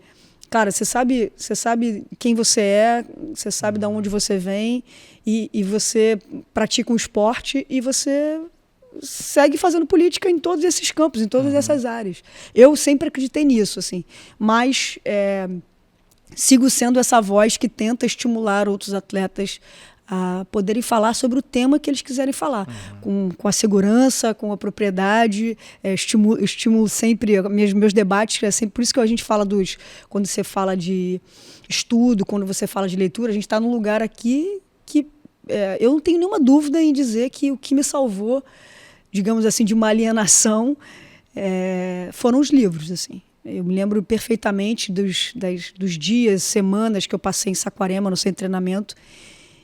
Cara, você sabe quem você é, você sabe de onde você vem e você pratica um esporte e você... segue fazendo política em todos esses campos, em todas essas áreas. Eu sempre acreditei nisso, assim, mas sigo sendo essa voz que tenta estimular outros atletas a poderem falar sobre o tema que eles quiserem falar, com a segurança, com a propriedade, estimulo sempre meus debates, é sempre por isso que a gente fala quando você fala de estudo, quando você fala de leitura, a gente está num lugar aqui que eu não tenho nenhuma dúvida em dizer que o que me salvou, digamos assim, de uma alienação, foram os livros, assim. Eu me lembro perfeitamente dos dias, semanas que eu passei em Saquarema, no centro de treinamento,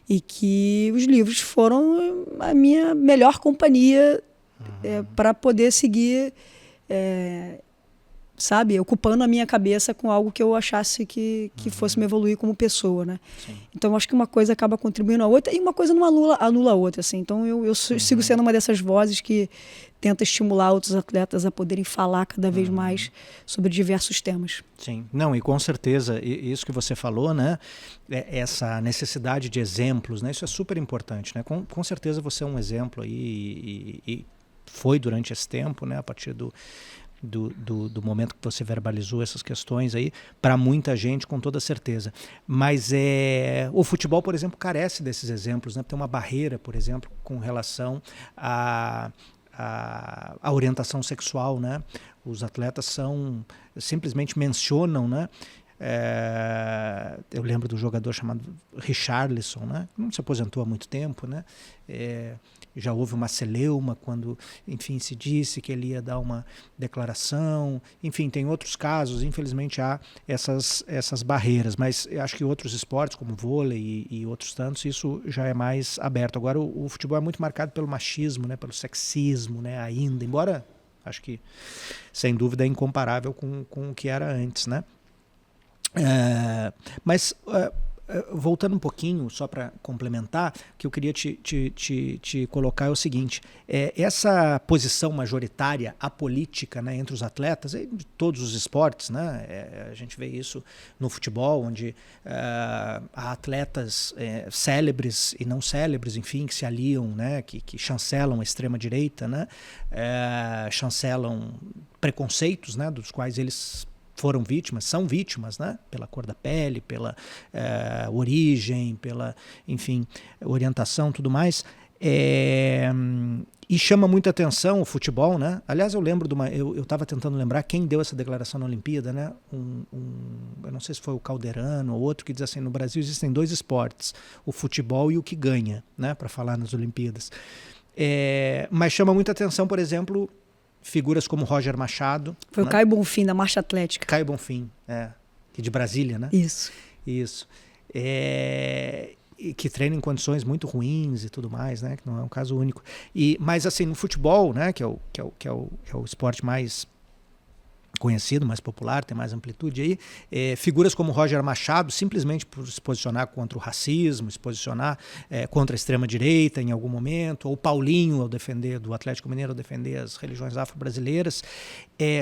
e que os livros foram a minha melhor companhia para poder seguir, sabe, ocupando a minha cabeça com algo que eu achasse que fosse me evoluir como pessoa, né? Então, acho que uma coisa acaba contribuindo a outra e uma coisa não anula a outra, assim. Então, eu sigo sendo uma dessas vozes que tenta estimular outros atletas a poderem falar cada vez mais sobre diversos temas. Sim, não, e com certeza, isso que você falou, né? Essa necessidade de exemplos, né? Isso é super importante, né? Com certeza você é um exemplo aí e foi durante esse tempo, né, a partir do momento que você verbalizou essas questões aí, para muita gente, com toda certeza. Mas o futebol, por exemplo, carece desses exemplos, né? Tem uma barreira, por exemplo, com relação à orientação sexual, né? Os atletas simplesmente mencionam, né? Eu lembro de um jogador chamado Richarlison, né? Não se aposentou há muito tempo, né? Já houve uma celeuma quando, enfim, se disse que ele ia dar uma declaração. Enfim, tem outros casos, infelizmente há essas barreiras, mas eu acho que outros esportes, como vôlei e outros tantos, isso já é mais aberto. Agora o futebol é muito marcado pelo machismo, né? Pelo sexismo, né? Ainda, embora acho que, sem dúvida, é incomparável com o que era antes, né? Mas voltando um pouquinho, só para complementar, o que eu queria te colocar é o seguinte: essa posição majoritária apolítica, né, entre os atletas, de todos os esportes, né, a gente vê isso no futebol, onde há atletas célebres e não célebres, enfim, que se aliam, né, que chancelam a extrema-direita, né, chancelam preconceitos, né, dos quais eles foram vítimas, são vítimas, né? Pela cor da pele, pela origem, pela, enfim, orientação, tudo mais. E chama muita atenção o futebol, né? Aliás, eu lembro eu estava tentando lembrar quem deu essa declaração na Olimpíada, né? Eu não sei se foi o Calderano ou outro, que diz assim: no Brasil existem 2 esportes, o futebol e o que ganha, né? Para falar nas Olimpíadas. Mas chama muita atenção, por exemplo, figuras como Roger Machado. Foi, né? O Caio Bonfim, da marcha atlética. Caio Bonfim, que de Brasília, né? Isso. Que treina em condições muito ruins e tudo mais, né? Que não é um caso único. Mas assim, no futebol, né? Que é o esporte mais conhecido, mais popular, tem mais amplitude aí, figuras como Roger Machado, simplesmente por se posicionar contra o racismo, se posicionar contra a extrema-direita em algum momento, ou Paulinho, do Atlético Mineiro, ao defender as religiões afro-brasileiras,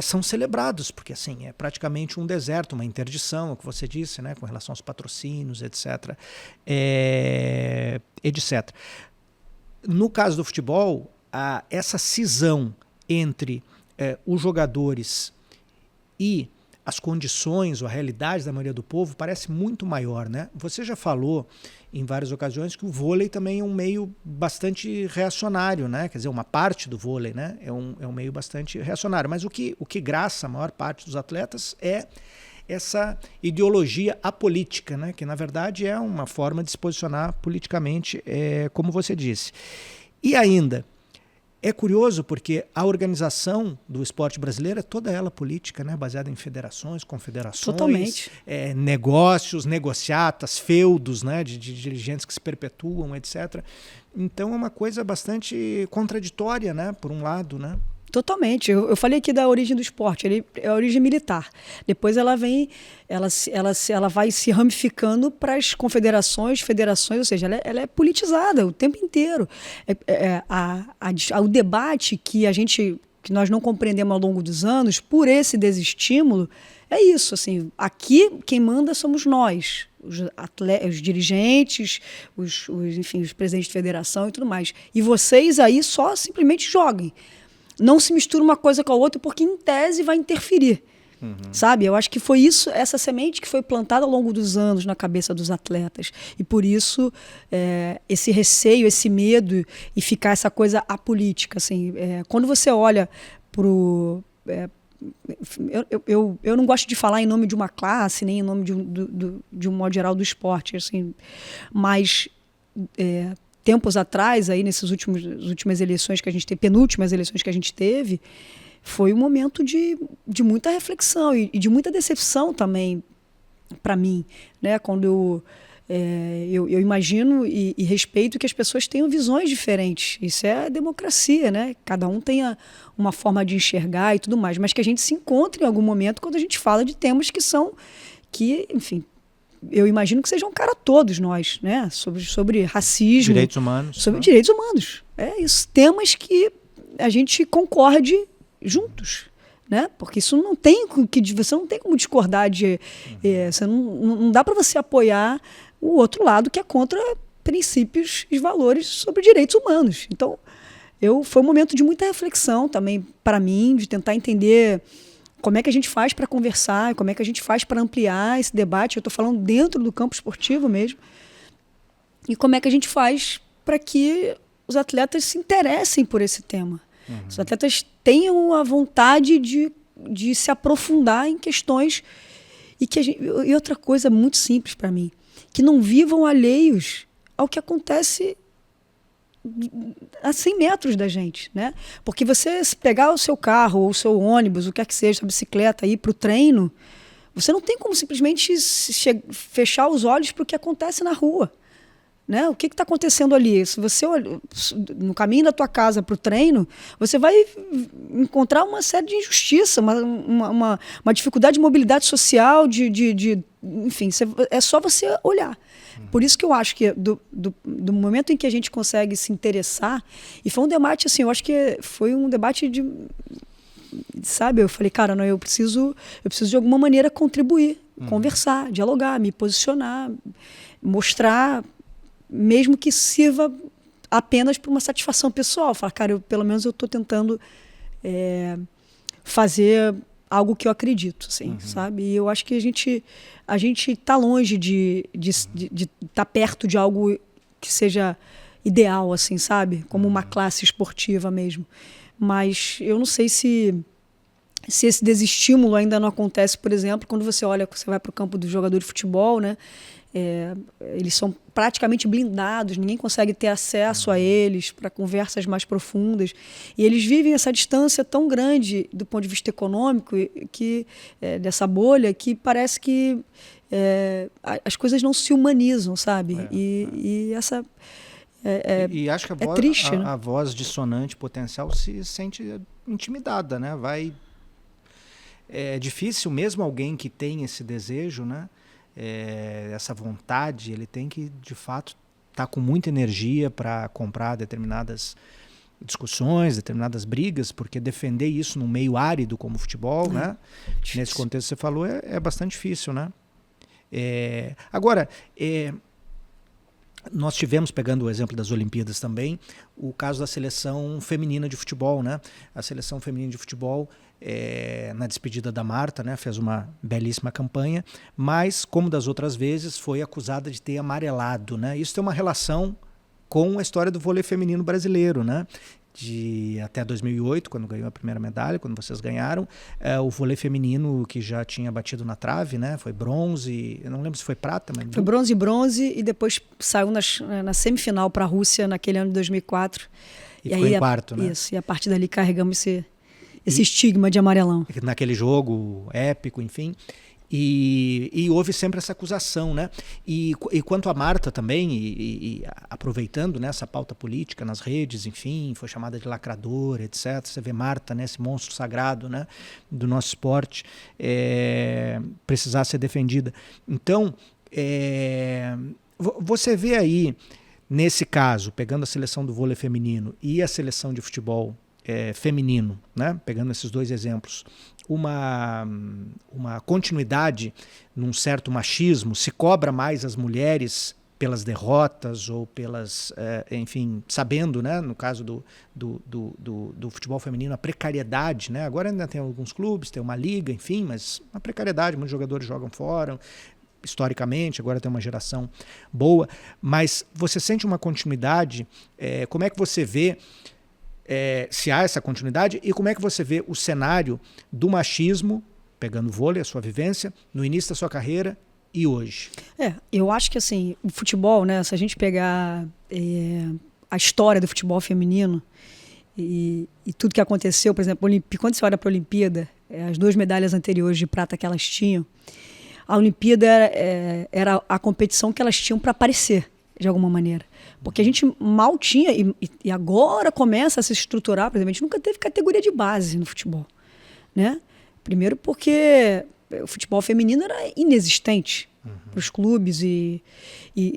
são celebrados, porque assim, é praticamente um deserto, uma interdição, o que você disse, né, com relação aos patrocínios, etc. Etc. No caso do futebol, essa cisão entre os jogadores e as condições ou a realidade da maioria do povo parece muito maior, né? Você já falou em várias ocasiões que o vôlei também é um meio bastante reacionário, né? Quer dizer, uma parte do vôlei, né? É um meio bastante reacionário. Mas o que graça a maior parte dos atletas é essa ideologia apolítica, né? Que na verdade é uma forma de se posicionar politicamente, como você disse. E ainda, é curioso porque a organização do esporte brasileiro é toda ela política, né? Baseada em federações, confederações, totalmente. Negócios, negociatas, feudos, né? de dirigentes que se perpetuam, etc. Então é uma coisa bastante contraditória, né? Por um lado, né? Totalmente. Eu falei aqui da origem do esporte, ele é a origem militar. Depois ela vai se ramificando para as confederações, federações, ou seja, ela é politizada o tempo inteiro. O debate que nós não compreendemos ao longo dos anos, por esse desestímulo, é isso. Assim, aqui quem manda somos nós, os dirigentes, enfim, os presidentes de federação e tudo mais. E vocês aí só simplesmente joguem. Não se mistura uma coisa com a outra, porque em tese vai interferir. Uhum. Sabe? Eu acho que foi essa semente que foi plantada ao longo dos anos na cabeça dos atletas. E por isso, esse receio, esse medo e ficar essa coisa apolítica. Assim, quando você olha para o... Eu não gosto de falar em nome de uma classe, nem em nome de um modo geral do esporte. Assim, mas... tempos atrás, aí nessas últimas eleições que a gente teve, penúltimas eleições que a gente teve, foi um momento de muita reflexão e de muita decepção também para mim, né? Quando eu imagino e respeito que as pessoas tenham visões diferentes. Isso é a democracia, né? Cada um tenha uma forma de enxergar e tudo mais, mas que a gente se encontre em algum momento quando a gente fala de temas que, enfim, eu imagino que sejam cara todos nós, né? Sobre racismo. Direitos humanos. Sobre direitos humanos. É isso. Temas que a gente concorde juntos, né? Porque isso você não tem como discordar você não dá para você apoiar o outro lado que é contra princípios e valores sobre direitos humanos. Então, foi um momento de muita reflexão também para mim, de tentar entender como é que a gente faz para conversar, como é que a gente faz para ampliar esse debate. Eu estou falando dentro do campo esportivo mesmo. E como é que a gente faz para que os atletas se interessem por esse tema. Os atletas tenham a vontade de se aprofundar em questões e outra coisa muito simples para mim, que não vivam alheios ao que acontece a 100 metros da gente, né? Porque você se pegar o seu carro ou o seu ônibus, o que quer que seja, a bicicleta, ir para o treino, você não tem como simplesmente fechar os olhos para o que acontece na rua. Né? O que está acontecendo ali? Se você olha no caminho da tua casa para o treino, você vai encontrar uma série de injustiça, uma dificuldade de mobilidade social, enfim, é só você olhar. Por isso que eu acho que do momento em que a gente consegue se interessar, e foi um debate assim, eu acho que foi um debate sabe, eu falei, cara, não, eu preciso de alguma maneira contribuir, conversar, dialogar, me posicionar, mostrar, mesmo que sirva apenas para uma satisfação pessoal. Falar, cara, pelo menos eu estou tentando fazer algo que eu acredito, assim, sabe? E eu acho que a gente está longe de estar perto de algo que seja ideal, assim, sabe? Como uma classe esportiva mesmo. Mas eu não sei se esse desestímulo ainda não acontece, por exemplo, quando você vai para o campo do jogador de futebol, né? Eles são praticamente blindados, ninguém consegue ter acesso a eles para conversas mais profundas, e eles vivem essa distância tão grande do ponto de vista econômico dessa bolha, que parece que as coisas não se humanizam, sabe? E essa e acho que é triste, né? a voz dissonante potencial se sente intimidada, né? É difícil, mesmo alguém que tem esse desejo, né? Essa vontade, ele tem que, de fato, estar com muita energia para comprar determinadas discussões, determinadas brigas, porque defender isso num meio árido como o futebol, né? Nesse contexto que você falou, é bastante difícil, né? Agora, nós tivemos, pegando o exemplo das Olimpíadas também, o caso da seleção feminina de futebol, né? A seleção feminina de futebol, na despedida da Marta, né, fez uma belíssima campanha, mas, como das outras vezes, foi acusada de ter amarelado, né? Isso tem uma relação com a história do vôlei feminino brasileiro, né? Até 2008, quando ganhou a primeira medalha, quando vocês ganharam, o vôlei feminino, que já tinha batido na trave, né? Foi bronze, eu não lembro se foi prata, mas... Foi bronze, e depois saiu na semifinal para a Rússia naquele ano de 2004. E ficou em quarto, né? Isso, e a partir dali carregamos esse estigma de amarelão. Naquele jogo épico, enfim. E houve sempre essa acusação, né? E quanto a Marta também, e aproveitando, né, essa pauta política nas redes, enfim, foi chamada de lacradora, etc. Você vê Marta, né, esse monstro sagrado, né, do nosso esporte, precisar ser defendida. Então, você vê aí, nesse caso, pegando a seleção do vôlei feminino e a seleção de futebol feminino, né? Pegando esses dois exemplos, uma continuidade num certo machismo, se cobra mais as mulheres pelas derrotas ou pelas, enfim, sabendo, né, no caso do futebol feminino, a precariedade, né? Agora ainda tem alguns clubes, tem uma liga, enfim, mas a precariedade, muitos jogadores jogam fora, historicamente, agora tem uma geração boa, mas você sente uma continuidade, como é que você vê se há essa continuidade, e como é que você vê o cenário do machismo, pegando o vôlei, a sua vivência, no início da sua carreira e hoje? Eu acho que assim, o futebol, né, se a gente pegar a história do futebol feminino e tudo que aconteceu, por exemplo, quando você olha para a Olimpíada, as 2 medalhas anteriores de prata que elas tinham, a Olimpíada era a competição que elas tinham para aparecer, de alguma maneira. Porque a gente mal tinha, e agora começa a se estruturar, por exemplo, a gente nunca teve categoria de base no futebol, né? Primeiro porque o futebol feminino era inexistente para os clubes, e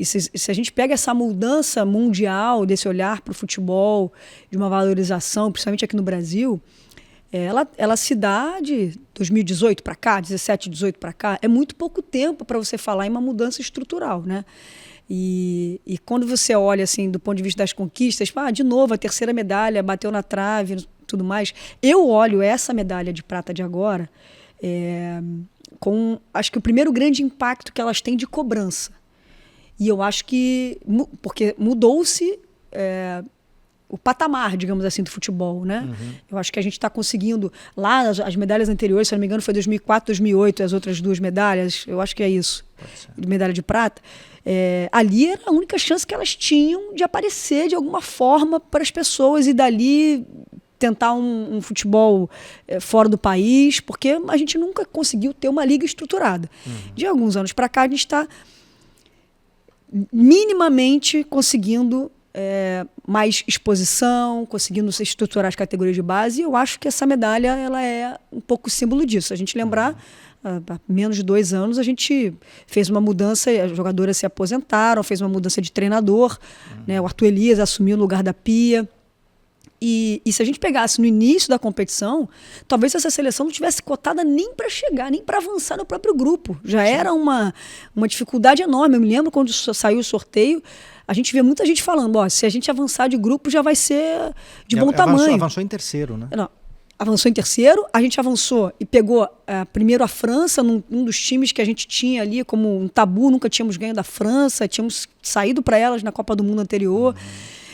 se a gente pega essa mudança mundial desse olhar para o futebol, de uma valorização, principalmente aqui no Brasil, ela se dá de 2018 para cá, 17, 18 para cá, é muito pouco tempo para você falar em uma mudança estrutural, né? E quando você olha assim do ponto de vista das conquistas, de novo a terceira medalha, bateu na trave, tudo mais. Eu olho essa medalha de prata de agora com, acho que o primeiro grande impacto que elas têm de cobrança. E eu acho que, porque mudou-se o patamar, digamos assim, do futebol, né? Eu acho que a gente está conseguindo, lá as medalhas anteriores, se não me engano foi 2004, 2008, as outras duas medalhas, eu acho que é isso, de medalha de prata, ali era a única chance que elas tinham de aparecer de alguma forma para as pessoas e dali tentar um futebol fora do país, porque a gente nunca conseguiu ter uma liga estruturada. De alguns anos para cá, a gente está minimamente conseguindo mais exposição, conseguindo se estruturar as categorias de base, e eu acho que essa medalha ela é um pouco símbolo disso. A gente lembrar, há menos de 2 anos, a gente fez uma mudança, as jogadoras se aposentaram, fez uma mudança de treinador, né? O Arthur Elias assumiu o lugar da Pia. E se a gente pegasse no início da competição, talvez essa seleção não tivesse cotada nem para chegar, nem para avançar no próprio grupo. Já era uma dificuldade enorme. Eu me lembro quando saiu o sorteio, a gente vê muita gente falando, se a gente avançar de grupo já vai ser de bom tamanho. Avançou em terceiro, né? Não, avançou em terceiro, a gente avançou e pegou primeiro a França, num dos times que a gente tinha ali como um tabu, nunca tínhamos ganho da França, tínhamos saído para elas na Copa do Mundo anterior.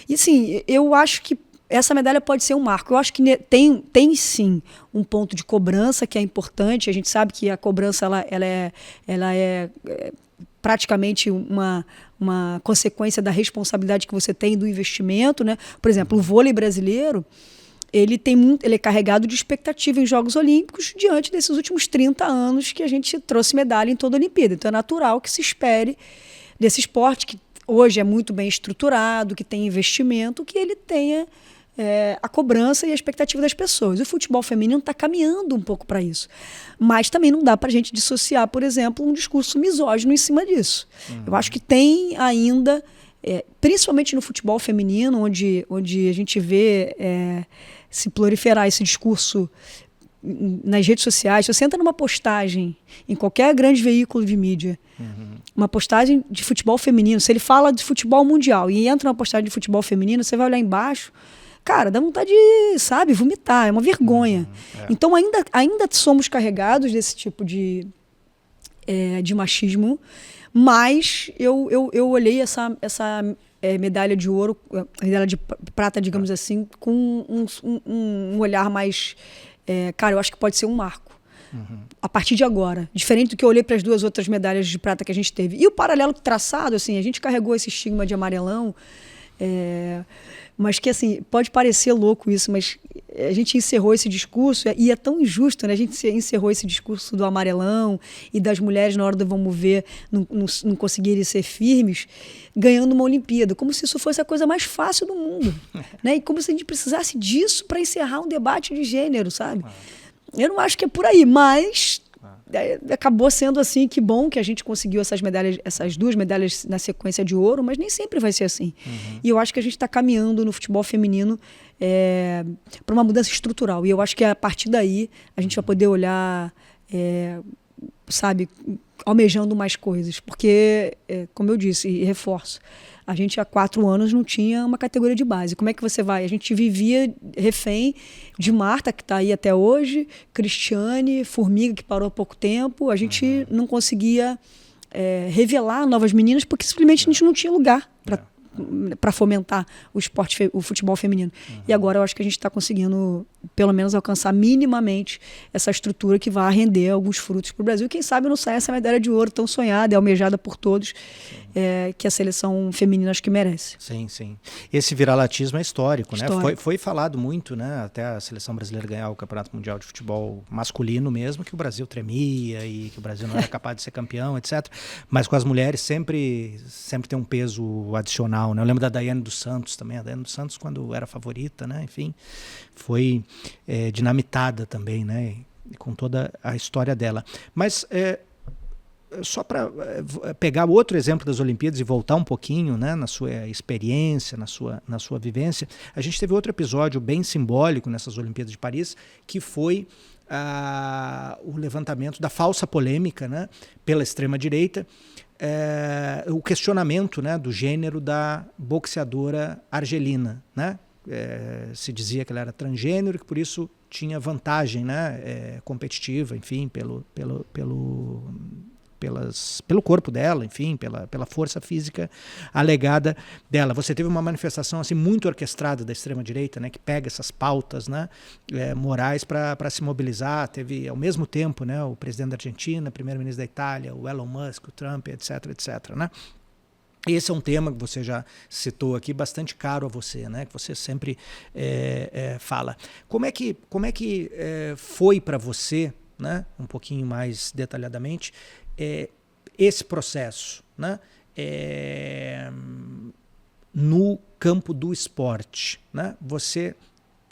E assim, eu acho que essa medalha pode ser um marco. Eu acho que tem sim um ponto de cobrança que é importante. A gente sabe que a cobrança ela é praticamente uma consequência da responsabilidade que você tem do investimento, né? Por exemplo, o vôlei brasileiro, ele é carregado de expectativa em Jogos Olímpicos diante desses últimos 30 anos que a gente trouxe medalha em toda a Olimpíada. Então é natural que se espere desse esporte que hoje é muito bem estruturado, que tem investimento, que ele tenha a cobrança e a expectativa das pessoas. O futebol feminino está caminhando um pouco para isso. Mas também não dá para a gente dissociar, por exemplo, um discurso misógino em cima disso. Eu acho que tem ainda, principalmente no futebol feminino, onde a gente vê se proliferar esse discurso nas redes sociais. Se você entra numa postagem em qualquer grande veículo de mídia, uma postagem de futebol feminino, se ele fala de futebol mundial e entra numa postagem de futebol feminino, você vai olhar embaixo, cara, dá vontade de, sabe, vomitar, é uma vergonha. Então ainda somos carregados desse tipo de machismo, mas eu olhei essa medalha de ouro, medalha de prata, digamos assim, com um olhar mais... cara, eu acho que pode ser um marco. A partir de agora. Diferente do que eu olhei para as 2 outras medalhas de prata que a gente teve. E o paralelo traçado, assim, a gente carregou esse estigma de amarelão, mas que, assim, pode parecer louco isso, mas a gente encerrou esse discurso, e é tão injusto, né? A gente encerrou esse discurso do amarelão e das mulheres, na hora do vamos ver, não conseguirem ser firmes, ganhando uma Olimpíada, como se isso fosse a coisa mais fácil do mundo, né? E como se a gente precisasse disso para encerrar um debate de gênero, sabe? Eu não acho que é por aí, mas acabou sendo assim. Que bom que a gente conseguiu essas 2 medalhas na sequência de ouro, mas nem sempre vai ser assim. E eu acho que a gente está caminhando no futebol feminino para uma mudança estrutural. E eu acho que a partir daí a gente vai poder olhar, sabe, almejando mais coisas. Porque, como eu disse e reforço, a gente há 4 anos não tinha uma categoria de base. Como é que você vai? A gente vivia refém de Marta, que está aí até hoje, Cristiane, Formiga, que parou há pouco tempo. A gente não conseguia revelar novas meninas porque simplesmente a gente não tinha lugar para fomentar o futebol feminino. E agora eu acho que a gente está conseguindo, pelo menos, alcançar minimamente essa estrutura que vai render alguns frutos para o Brasil. E quem sabe não sai essa medalha de ouro tão sonhada e almejada por todos, que a seleção feminina acho que merece. Sim, sim. Esse viralatismo é histórico, né? Foi falado muito, né? Até a seleção brasileira ganhar o Campeonato Mundial de Futebol masculino mesmo, que o Brasil tremia e que o Brasil não era capaz de ser campeão, etc. Mas com as mulheres sempre tem um peso adicional, né? Eu lembro da Daiane dos Santos também. A Daiane dos Santos, quando era favorita, né? Enfim, foi dinamitada também, né? Com toda a história dela. Mas... só para pegar outro exemplo das Olimpíadas e voltar um pouquinho, né, na sua experiência, na sua vivência, a gente teve outro episódio bem simbólico nessas Olimpíadas de Paris, que foi o levantamento da falsa polêmica, né, pela extrema-direita, o questionamento, né, do gênero da boxeadora argelina, né? Se dizia que ela era transgênero e que por isso tinha vantagem, né, competitiva, enfim, pelo corpo dela, enfim, pela força física alegada dela. Você teve uma manifestação assim muito orquestrada da extrema-direita, né, que pega essas pautas, né, morais para se mobilizar. Teve, ao mesmo tempo, né, o presidente da Argentina, o primeiro-ministro da Itália, o Elon Musk, o Trump, etc., etc., né? Esse é um tema que você já citou aqui, bastante caro a você, né? Que você sempre fala. Como é que foi para você, né? Um pouquinho mais detalhadamente, esse processo, né? No campo do esporte, né? Você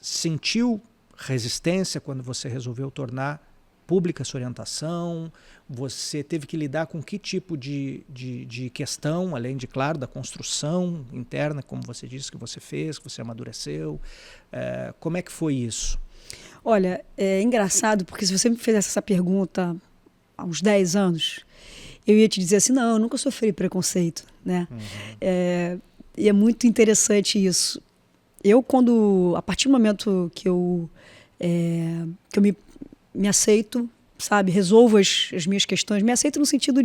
sentiu resistência quando você resolveu tornar pública sua orientação? Você teve que lidar com que tipo de questão, além de, claro, da construção interna, como você disse que você fez, que você amadureceu? Como é que foi isso? Olha, é engraçado, porque se você me fizesse essa pergunta há uns 10 anos, eu ia te dizer assim, não, eu nunca sofri preconceito, né? E é muito interessante isso. A partir do momento que eu me aceito, sabe, resolvo as minhas questões, me aceito no sentido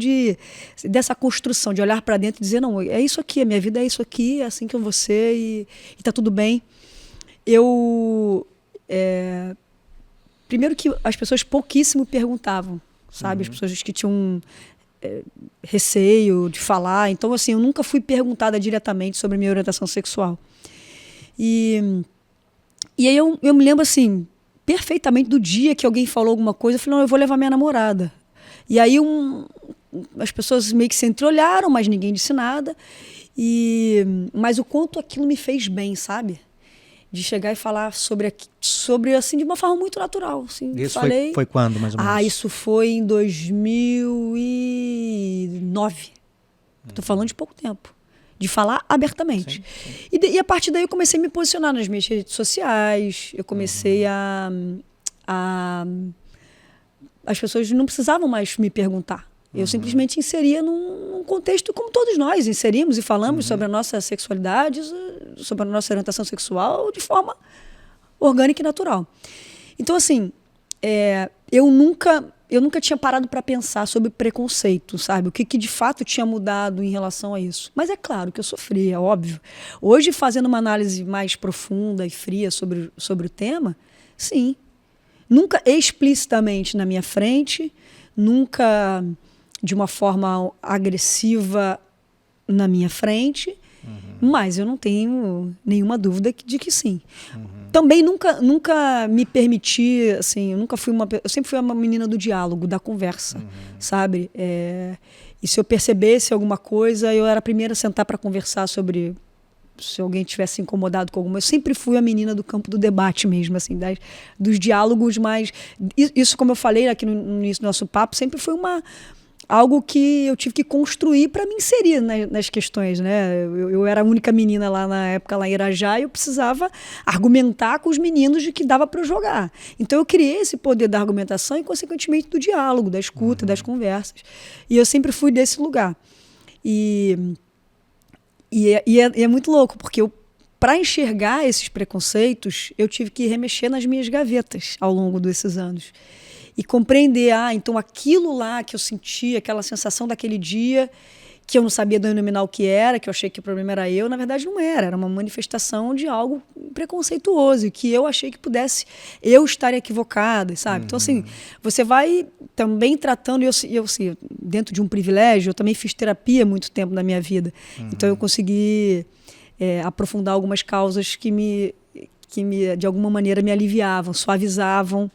dessa construção, de olhar para dentro e dizer, não, é isso aqui, a minha vida é isso aqui, é assim que eu vou ser e tá tudo bem. Primeiro que as pessoas pouquíssimo perguntavam, sabe, as pessoas que tinham receio de falar, então assim, eu nunca fui perguntada diretamente sobre a minha orientação sexual. E aí eu me lembro assim, perfeitamente do dia que alguém falou alguma coisa, eu falei, não, eu vou levar minha namorada. E aí as pessoas meio que se entreolharam, mas ninguém disse nada. Mas o quanto aquilo me fez bem, sabe? De chegar e falar sobre assim, de uma forma muito natural. Assim, isso foi quando, mais ou menos? Isso foi em 2009. Estou falando de pouco tempo. De falar abertamente. Sim. E a partir daí eu comecei a me posicionar nas minhas redes sociais, eu comecei as pessoas não precisavam mais me perguntar. Eu simplesmente inseria num contexto como todos nós inserimos e falamos sobre a nossa sexualidade, sobre a nossa orientação sexual de forma orgânica e natural. Então, assim, eu nunca tinha parado para pensar sobre preconceito, sabe? O que de fato tinha mudado em relação a isso. Mas é claro que eu sofri, é óbvio. Hoje, fazendo uma análise mais profunda e fria sobre o tema, sim. Nunca explicitamente na minha frente, nunca de uma forma agressiva na minha frente, mas eu não tenho nenhuma dúvida de que sim. Também nunca me permiti, assim, eu sempre fui uma menina do diálogo, da conversa, sabe? E se eu percebesse alguma coisa, eu era a primeira a sentar para conversar sobre, se alguém tivesse incomodado com alguma. Eu sempre fui a menina do campo do debate mesmo, assim, dos diálogos mais... Isso, como eu falei aqui no início do nosso papo, sempre foi algo que eu tive que construir para me inserir nas questões, né? Eu era a única menina lá na época, lá em Irajá, e eu precisava argumentar com os meninos de que dava para eu jogar. Então eu criei esse poder da argumentação e, consequentemente, do diálogo, da escuta, das conversas. E eu sempre fui desse lugar. E é muito louco, porque para enxergar esses preconceitos, eu tive que remexer nas minhas gavetas ao longo desses anos. E compreender, então aquilo lá que eu senti, aquela sensação daquele dia, que eu não sabia denominar o que era, que eu achei que o problema era eu, na verdade não era uma manifestação de algo preconceituoso, que eu achei que pudesse eu estar equivocada, sabe? Então, assim, você vai também tratando, eu assim, dentro de um privilégio, eu também fiz terapia há muito tempo na minha vida, então eu consegui aprofundar algumas causas que de alguma maneira me aliviavam, suavizavam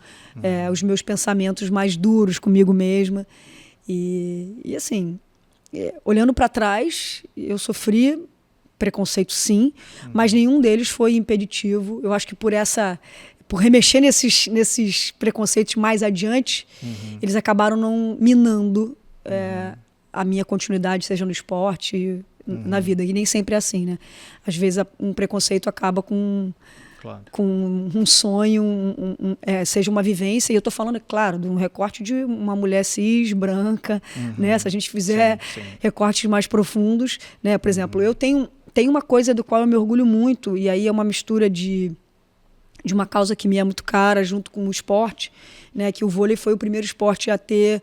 os meus pensamentos mais duros comigo mesma. E assim, olhando para trás, eu sofri preconceito, sim, mas nenhum deles foi impeditivo. Eu acho que por remexer nesses preconceitos mais adiante, eles acabaram não minando a minha continuidade, seja no esporte, na vida. E nem sempre é assim, né? Às vezes um preconceito acaba com claro. com um sonho, seja uma vivência. E eu estou falando, é claro, de um recorte de uma mulher cis, branca, né? Se a gente fizer recortes mais profundos, né? Por exemplo, eu tenho uma coisa do qual eu me orgulho muito, e aí é uma mistura de uma causa que me é muito cara, junto com o esporte, né? Que o vôlei foi o primeiro esporte a ter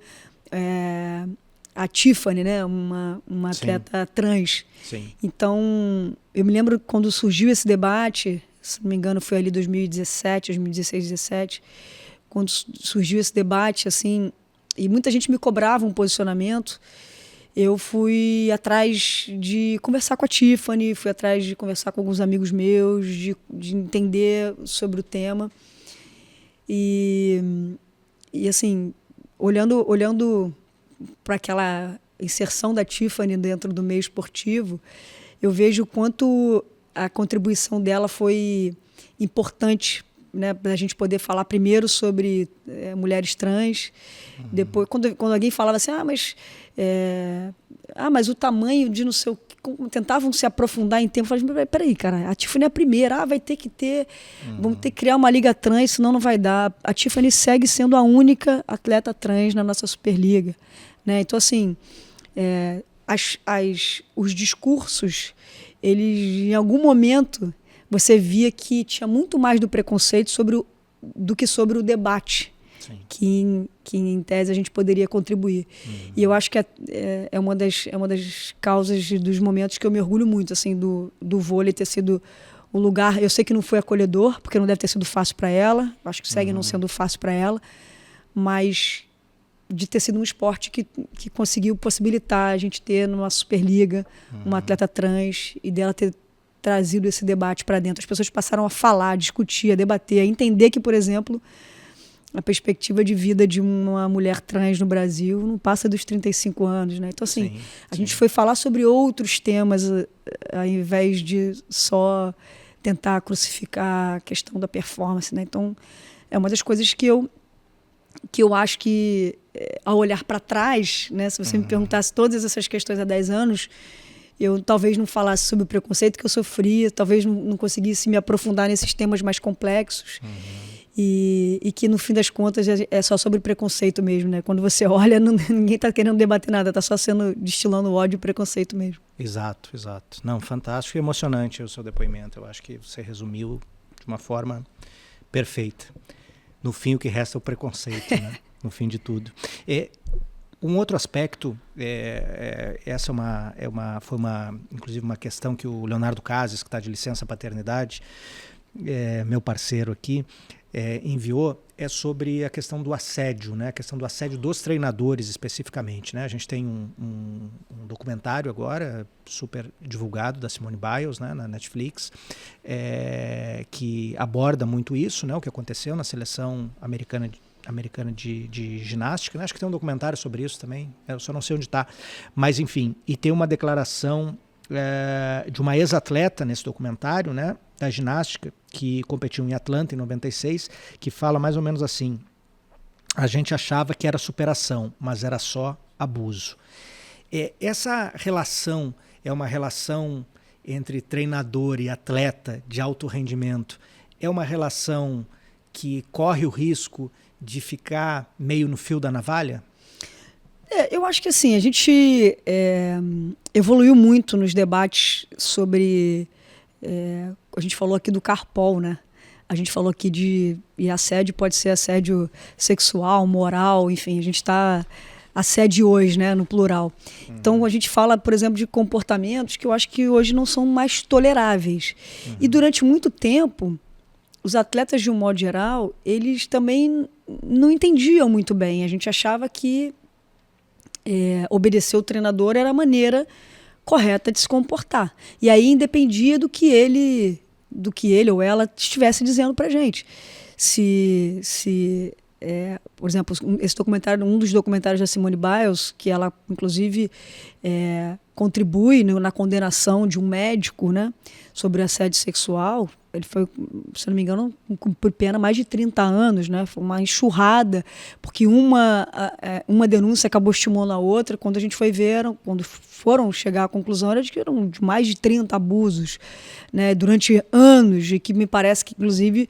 a Tiffany, né? Uma atleta trans. Sim. Então, eu me lembro quando surgiu esse debate, se não me engano foi ali 2017, 2016, 2017, quando surgiu esse debate, assim, e muita gente me cobrava um posicionamento, eu fui atrás de conversar com a Tiffany, fui atrás de conversar com alguns amigos meus, de entender sobre o tema. E assim, olhando para aquela inserção da Tiffany dentro do meio esportivo, eu vejo o quanto a contribuição dela foi importante, né, para a gente poder falar primeiro sobre mulheres trans. Depois, quando alguém falava assim, mas o tamanho de não sei o que, tentavam se aprofundar em tempo, eu falei, peraí, cara, a Tiffany é a primeira, vai ter que ter, vamos ter que criar uma liga trans, senão não vai dar. A Tiffany segue sendo a única atleta trans na nossa Superliga, né? Então, assim, os discursos, eles, em algum momento, você via que tinha muito mais do preconceito do que sobre o debate, que em tese a gente poderia contribuir. E eu acho que é uma das causas dos momentos que eu me orgulho muito, assim, do vôlei ter sido um lugar. Eu sei que não foi acolhedor, porque não deve ter sido fácil para ela, acho que segue não sendo fácil para ela, mas de ter sido um esporte que conseguiu possibilitar a gente ter numa Superliga uma atleta trans, e dela ter trazido esse debate para dentro. As pessoas passaram a falar, a discutir, a debater, a entender que, por exemplo, a perspectiva de vida de uma mulher trans no Brasil não passa dos 35 anos, né? Então, assim, a gente foi falar sobre outros temas ao invés de só tentar crucificar a questão da performance, né? Então, é uma das coisas que eu acho que, ao olhar para trás, né, se você me perguntasse todas essas questões há 10 anos, eu talvez não falasse sobre o preconceito que eu sofria, talvez não conseguisse me aprofundar nesses temas mais complexos. E que, no fim das contas, é só sobre preconceito mesmo, né? Quando você olha, ninguém está querendo debater nada, está só destilando ódio e preconceito mesmo. Exato. Não, fantástico e emocionante o seu depoimento. Eu acho que você resumiu de uma forma perfeita. No fim, o que resta é o preconceito, né? No fim de tudo. Um outro aspecto, essa foi inclusive uma questão que o Leonardo Cases, que está de licença paternidade, meu parceiro aqui, enviou, é sobre a questão do assédio, né? A questão do assédio dos treinadores especificamente, né? A gente tem um documentário agora, super divulgado, da Simone Biles, né? Na Netflix, que aborda muito isso, né? O que aconteceu na seleção americana de ginástica, né? Acho que tem um documentário sobre isso também, eu só não sei onde está, mas enfim, e tem uma declaração de uma ex-atleta nesse documentário, né? Da ginástica, que competiu em Atlanta em 96, que fala mais ou menos assim: a gente achava que era superação, mas era só abuso. Essa relação é uma relação entre treinador e atleta de alto rendimento, é uma relação que corre o risco de ficar meio no fio da navalha? Eu acho que assim, a gente evoluiu muito nos debates sobre... a gente falou aqui do carpol, né? A gente falou aqui e assédio pode ser assédio sexual, moral, enfim, a gente está assédio hoje, né, no plural. Então a gente fala, por exemplo, de comportamentos que eu acho que hoje não são mais toleráveis. E durante muito tempo, os atletas, de um modo geral, eles também não entendiam muito bem. A gente achava que obedecer o treinador era a maneira correta de se comportar. E aí independia do que ele ou ela estivesse dizendo pra gente. por exemplo, esse documentário, um dos documentários da Simone Biles, que ela, inclusive, contribui na condenação de um médico, né, sobre assédio sexual. Ele foi, se não me engano, por pena mais de 30 anos, né? Foi uma enxurrada, porque uma denúncia acabou estimulando a outra. Quando a gente foi ver, quando foram chegar à conclusão, era de que eram de mais de 30 abusos, né, durante anos, e que me parece que, inclusive,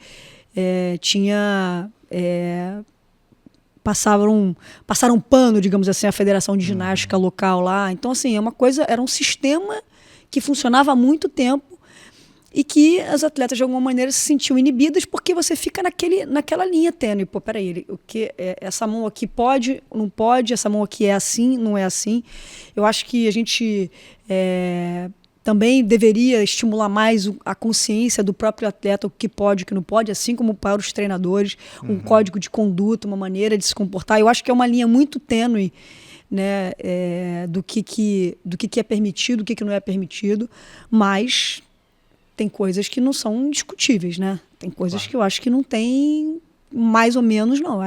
passaram pano, digamos assim, à Federação de Ginástica local lá. Então, assim, era um sistema que funcionava há muito tempo, e que as atletas, de alguma maneira, se sentiam inibidas, porque você fica naquela linha tênue. Pô, peraí, essa mão aqui pode, não pode, essa mão aqui é assim, não é assim. Eu acho que a gente também deveria estimular mais a consciência do próprio atleta, o que pode, o que não pode, assim como para os treinadores, um código de conduta, uma maneira de se comportar. Eu acho que é uma linha muito tênue, né, do que é permitido, do que não é permitido, mas tem coisas que não são indiscutíveis, né? Tem coisas que eu acho que não tem mais ou menos, não.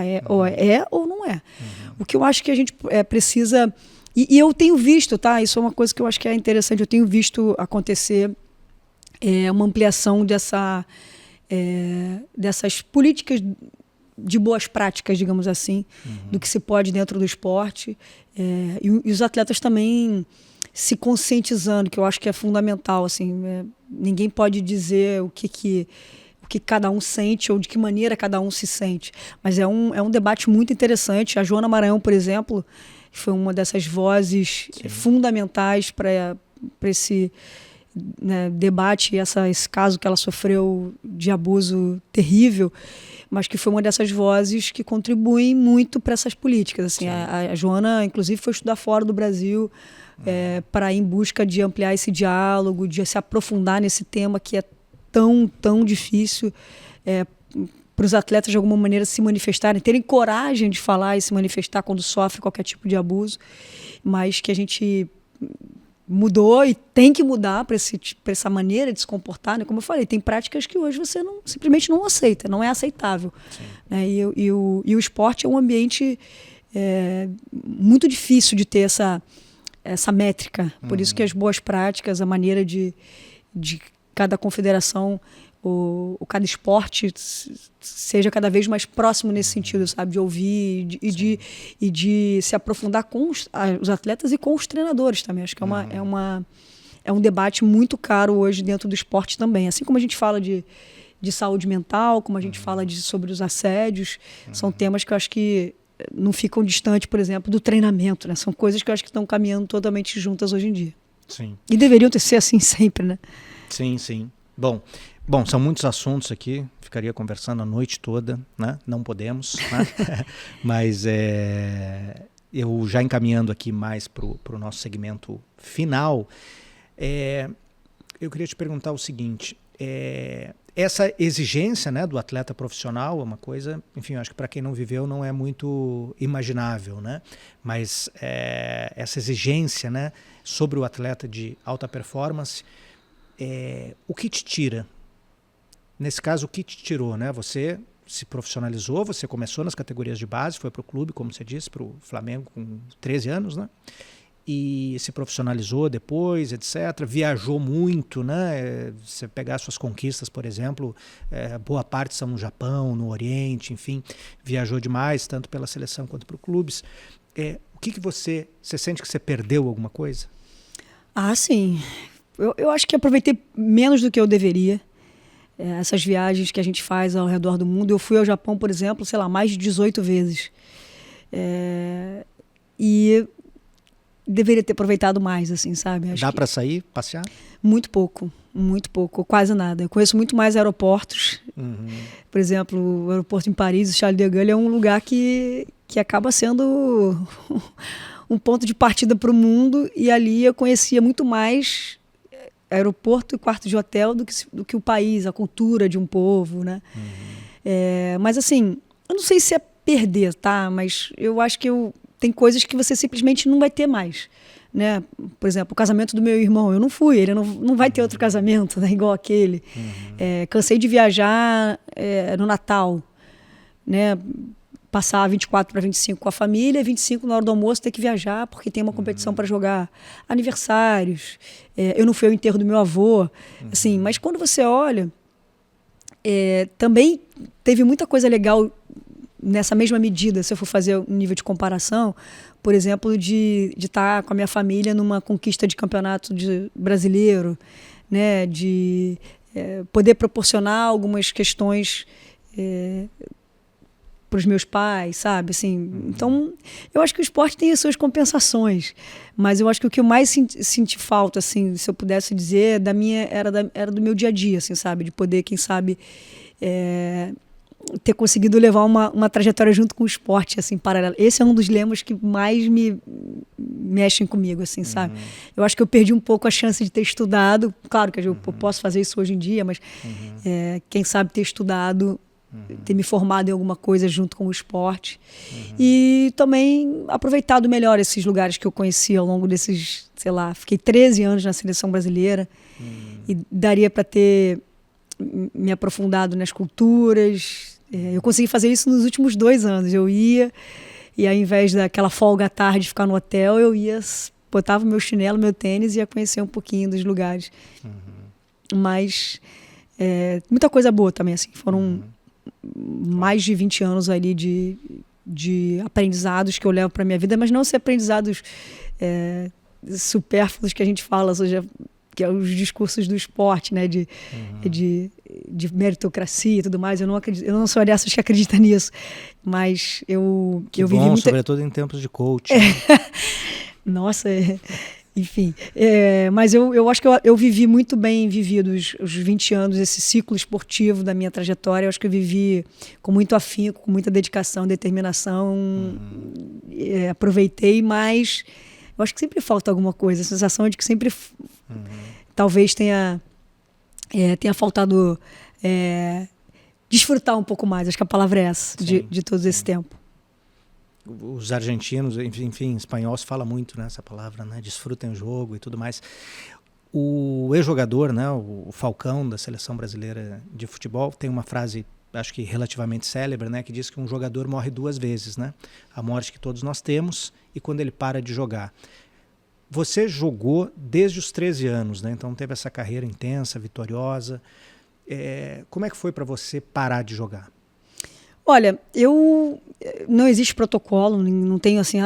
Ou não é. O que eu acho que a gente precisa... E eu tenho visto, tá? Isso é uma coisa que eu acho que é interessante. Eu tenho visto acontecer uma ampliação dessas políticas de boas práticas, digamos assim, do que se pode dentro do esporte. E os atletas também se conscientizando, que eu acho que é fundamental, assim, ninguém pode dizer o que cada um sente ou de que maneira cada um se sente, mas é um debate muito interessante. A Joana Maranhão, por exemplo, foi uma dessas vozes fundamentais para esse, né, debate, esse caso que ela sofreu de abuso terrível, mas que foi uma dessas vozes que contribuem muito para essas políticas. Assim, a Joana, inclusive, foi estudar fora do Brasil, para ir em busca de ampliar esse diálogo, de se aprofundar nesse tema que é tão difícil para os atletas, de alguma maneira, se manifestarem, terem coragem de falar e se manifestar quando sofre qualquer tipo de abuso, mas que a gente mudou e tem que mudar para essa maneira de se comportar, né? Como eu falei, tem práticas que hoje você simplesmente não aceita, não é aceitável, né? E o esporte é um ambiente muito difícil de ter essa métrica. Por isso que as boas práticas, a maneira de cada confederação, cada esporte seja cada vez mais próximo nesse sentido, sabe? De ouvir e de se aprofundar com os atletas e com os treinadores também. Acho que é um debate muito caro hoje dentro do esporte também. Assim como a gente fala de saúde mental, como a gente fala sobre os assédios, são temas que eu acho que não ficam distantes, por exemplo, do treinamento, né? São coisas que eu acho que estão caminhando totalmente juntas hoje em dia. Sim. E deveriam ser assim sempre, né? Sim. Bom, são muitos assuntos aqui, ficaria conversando a noite toda, né? Não podemos, né? Mas eu já encaminhando aqui mais para o nosso segmento final, eu queria te perguntar o seguinte, essa exigência, né, do atleta profissional é uma coisa, enfim, eu acho que para quem não viveu não é muito imaginável, né? Mas essa exigência, né, sobre o atleta de alta performance, o que te tira? Nesse caso, o que te tirou, né? Você se profissionalizou, você começou nas categorias de base, foi para o clube, como você disse, para o Flamengo com 13 anos, né? E se profissionalizou depois, etc. Viajou muito, né? Você pegar suas conquistas, por exemplo, boa parte são no Japão, no Oriente, enfim, viajou demais, tanto pela seleção quanto para os clubes. O que você sente que você perdeu alguma coisa? Ah, sim. Eu acho que aproveitei menos do que eu deveria. Essas viagens que a gente faz ao redor do mundo. Eu fui ao Japão, por exemplo, sei lá, mais de 18 vezes. E deveria ter aproveitado mais, assim, sabe? Dá para sair, passear? Muito pouco, quase nada. Eu conheço muito mais aeroportos. Por exemplo, o aeroporto em Paris, o Charles de Gaulle, é um lugar que acaba sendo um ponto de partida para o mundo, e ali eu conhecia muito mais aeroporto e quarto de hotel do que o país, a cultura de um povo, né? Mas assim, eu não sei se é perder, tá? Mas eu acho que tem coisas que você simplesmente não vai ter mais, né? Por exemplo, o casamento do meu irmão, eu não fui, ele não vai ter outro casamento, né? Igual aquele. Cansei de viajar no Natal, né? passar 24 para 25 com a família, 25 na hora do almoço ter que viajar porque tem uma competição para jogar, aniversários. Eu não fui ao enterro do meu avô, assim, mas quando você olha, também teve muita coisa legal nessa mesma medida, se eu for fazer um nível de comparação, por exemplo, de estar com a minha família numa conquista de campeonato brasileiro, né, de poder proporcionar algumas questões para os meus pais, sabe? Assim, então, eu acho que o esporte tem as suas compensações, mas eu acho que o que eu mais senti falta, assim, se eu pudesse dizer, era do meu dia a dia, assim, sabe? De poder, quem sabe, ter conseguido levar uma trajetória junto com o esporte, assim, paralelo. Esse é um dos lemas que mais me mexem comigo, assim, sabe? Eu acho que eu perdi um pouco a chance de ter estudado. Claro que eu posso fazer isso hoje em dia, mas quem sabe ter estudado, ter me formado em alguma coisa junto com o esporte. E também aproveitado melhor esses lugares que eu conheci ao longo desses, sei lá, fiquei 13 anos na seleção brasileira e daria para ter me aprofundado nas culturas. Eu consegui fazer isso nos últimos 2 anos. Eu ia e ao invés daquela folga à tarde ficar no hotel, eu ia, botava meu chinelo, meu tênis e ia conhecer um pouquinho dos lugares. Mas muita coisa boa também, assim. Foram mais de 20 anos ali de aprendizados que eu levo para minha vida, mas não ser aprendizados supérfluos que a gente fala, ou seja, que é os discursos do esporte, né, de meritocracia e tudo mais. Eu não sou dessas que acredita nisso, mas eu vivi muito, sobretudo em tempos de coaching. Nossa, enfim. Mas eu acho que eu vivi muito bem vividos os 20 anos, esse ciclo esportivo da minha trajetória. Eu acho que eu vivi com muito afinco, com muita dedicação, determinação. Aproveitei, mas eu acho que sempre falta alguma coisa. A sensação é de que sempre talvez tenha faltado desfrutar um pouco mais. Acho que a palavra é essa, de todo esse tempo. Os argentinos, enfim, espanhol se fala muito nessa palavra, né? Desfrutem o jogo e tudo mais. O ex-jogador, né, o Falcão da seleção brasileira de futebol, tem uma frase, acho que relativamente célebre, né, que diz que um jogador morre 2 vezes, né? A morte que todos nós temos e quando ele para de jogar. Você jogou desde os 13 anos, né? Então teve essa carreira intensa, vitoriosa. Como é que foi para você parar de jogar? Olha, não existe protocolo, não tenho assim,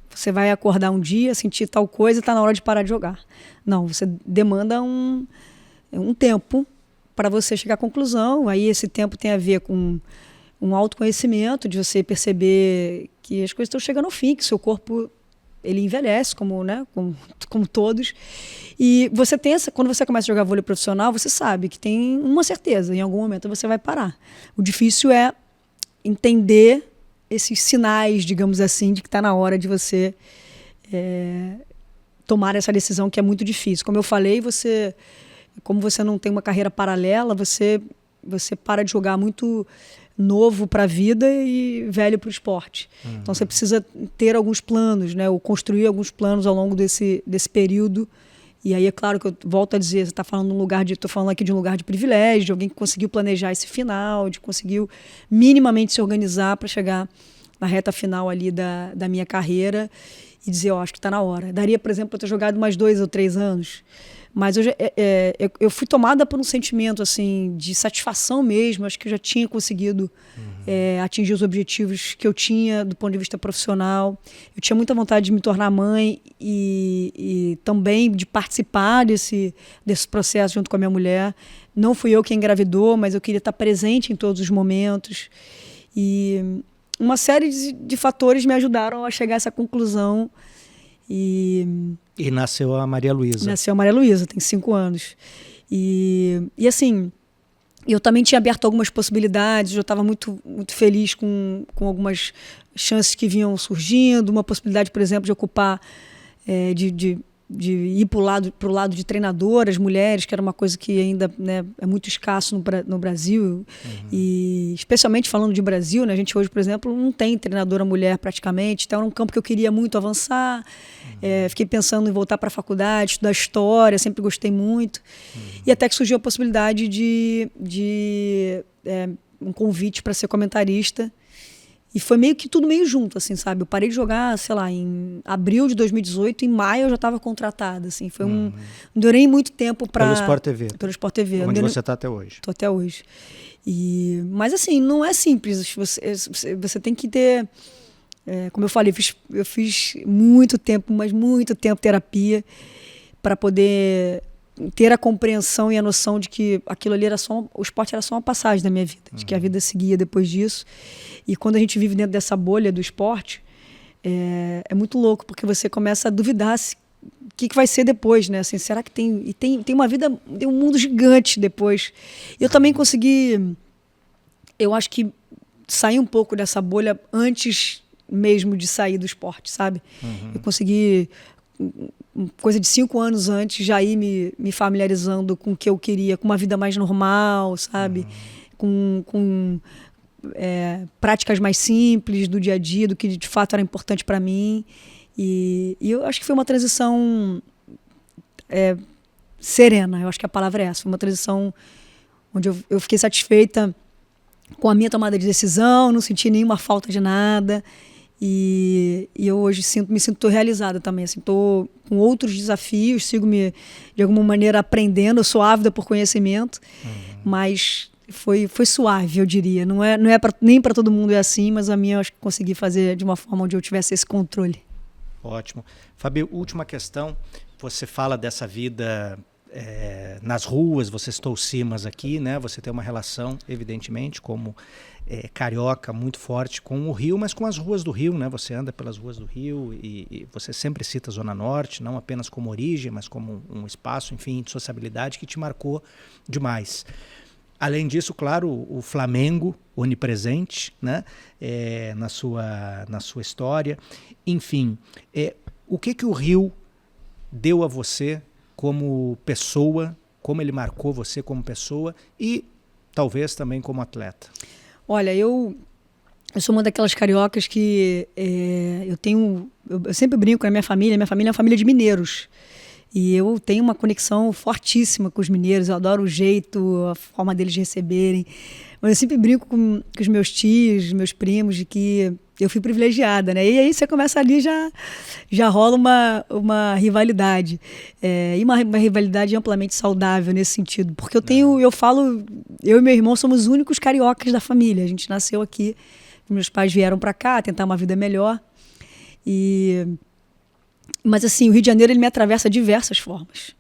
você vai acordar um dia, sentir tal coisa e está na hora de parar de jogar. Não, você demanda um tempo para você chegar à conclusão. Aí esse tempo tem a ver com um autoconhecimento, de você perceber que as coisas estão chegando ao fim, que seu corpo ele envelhece, como todos. E você tem quando você começa a jogar vôlei profissional, você sabe que tem uma certeza, em algum momento você vai parar. O difícil é entender esses sinais, digamos assim, de que está na hora de você tomar essa decisão, que é muito difícil. Como eu falei, como você não tem uma carreira paralela, você para de jogar muito novo para a vida e velho para o esporte. Então você precisa ter alguns planos, né, ou construir alguns planos ao longo desse período. E aí é claro que eu volto a dizer, você está falando estou falando aqui de um lugar de privilégio, de alguém que conseguiu planejar esse final, de conseguiu minimamente se organizar para chegar na reta final ali da minha carreira e dizer, acho que está na hora. Daria, por exemplo, eu ter jogado mais 2 ou 3 anos, mas eu fui tomada por um sentimento assim, de satisfação mesmo. Acho que eu já tinha conseguido atingir os objetivos que eu tinha do ponto de vista profissional. Eu tinha muita vontade de me tornar mãe e também de participar desse processo junto com a minha mulher. Não fui eu quem engravidou, mas eu queria estar presente em todos os momentos. E uma série de fatores me ajudaram a chegar a essa conclusão. E nasceu a Maria Luísa. Nasceu a Maria Luísa, tem 5 anos. E assim, eu também tinha aberto algumas possibilidades, eu estava muito, muito feliz com algumas chances que vinham surgindo, uma possibilidade, por exemplo, de ocupar, de ir para o lado de treinadoras, mulheres, que era uma coisa que ainda, né, é muito escasso no Brasil. E especialmente falando de Brasil, né, a gente hoje, por exemplo, não tem treinadora mulher praticamente, então era um campo que eu queria muito avançar. Fiquei pensando em voltar para a faculdade, estudar história, sempre gostei muito. E até que surgiu a possibilidade de um convite para ser comentarista. E foi meio que tudo meio junto, assim, sabe? Eu parei de jogar, sei lá, em abril de 2018, em maio eu já estava contratada, assim. Foi não durei muito tempo para... Pelo Sport TV. Pelo Sport TV. Onde você está até hoje. Tô até hoje. Mas assim, não é simples. Você tem que ter... como eu falei, eu fiz muito tempo, mas muito tempo terapia para poder ter a compreensão e a noção de que aquilo ali o esporte era só uma passagem da minha vida, de que a vida seguia depois disso. E quando a gente vive dentro dessa bolha do esporte, é muito louco, porque você começa a duvidar o que vai ser depois, né? Assim, será que tem uma vida, tem um mundo gigante depois. Eu também consegui, eu acho que sair um pouco dessa bolha antes mesmo de sair do esporte, sabe? Eu consegui, coisa de 5 anos antes, já ir me familiarizando com o que eu queria, com uma vida mais normal, sabe? Com práticas mais simples do dia a dia, do que de fato era importante para mim. E eu acho que foi uma transição serena, eu acho que a palavra é essa. Foi uma transição onde eu fiquei satisfeita com a minha tomada de decisão, não senti nenhuma falta de nada. E eu hoje me sinto realizada também. Estou com outros desafios, sigo de alguma maneira aprendendo. Eu sou ávida por conhecimento, mas foi suave, eu diria. Não é nem para todo mundo é assim, mas a minha eu acho que consegui fazer de uma forma onde eu tivesse esse controle. Ótimo. Fábio, última questão. Você fala dessa vida nas ruas, você citou o Simas aqui, né? Você tem uma relação, evidentemente, como carioca muito forte com o Rio, mas com as ruas do Rio, né? Você anda pelas ruas do Rio e você sempre cita a Zona Norte, não apenas como origem, mas como um espaço, enfim, de sociabilidade que te marcou demais. Além disso, claro, o Flamengo onipresente, né? na sua história. Enfim, o que o Rio deu a você como pessoa, como ele marcou você como pessoa e talvez também como atleta? Olha, eu sou uma daquelas cariocas que eu sempre brinco com a minha família é uma família de mineiros. E eu tenho uma conexão fortíssima com os mineiros, eu adoro o jeito, a forma deles receberem. Mas eu sempre brinco com os meus tios, meus primos, de que eu fui privilegiada, né? E aí você começa ali, já rola uma rivalidade. E uma rivalidade amplamente saudável nesse sentido. Porque eu e meu irmão somos os únicos cariocas da família. A gente nasceu aqui, meus pais vieram para cá tentar uma vida melhor. Mas assim, o Rio de Janeiro ele me atravessa diversas formas.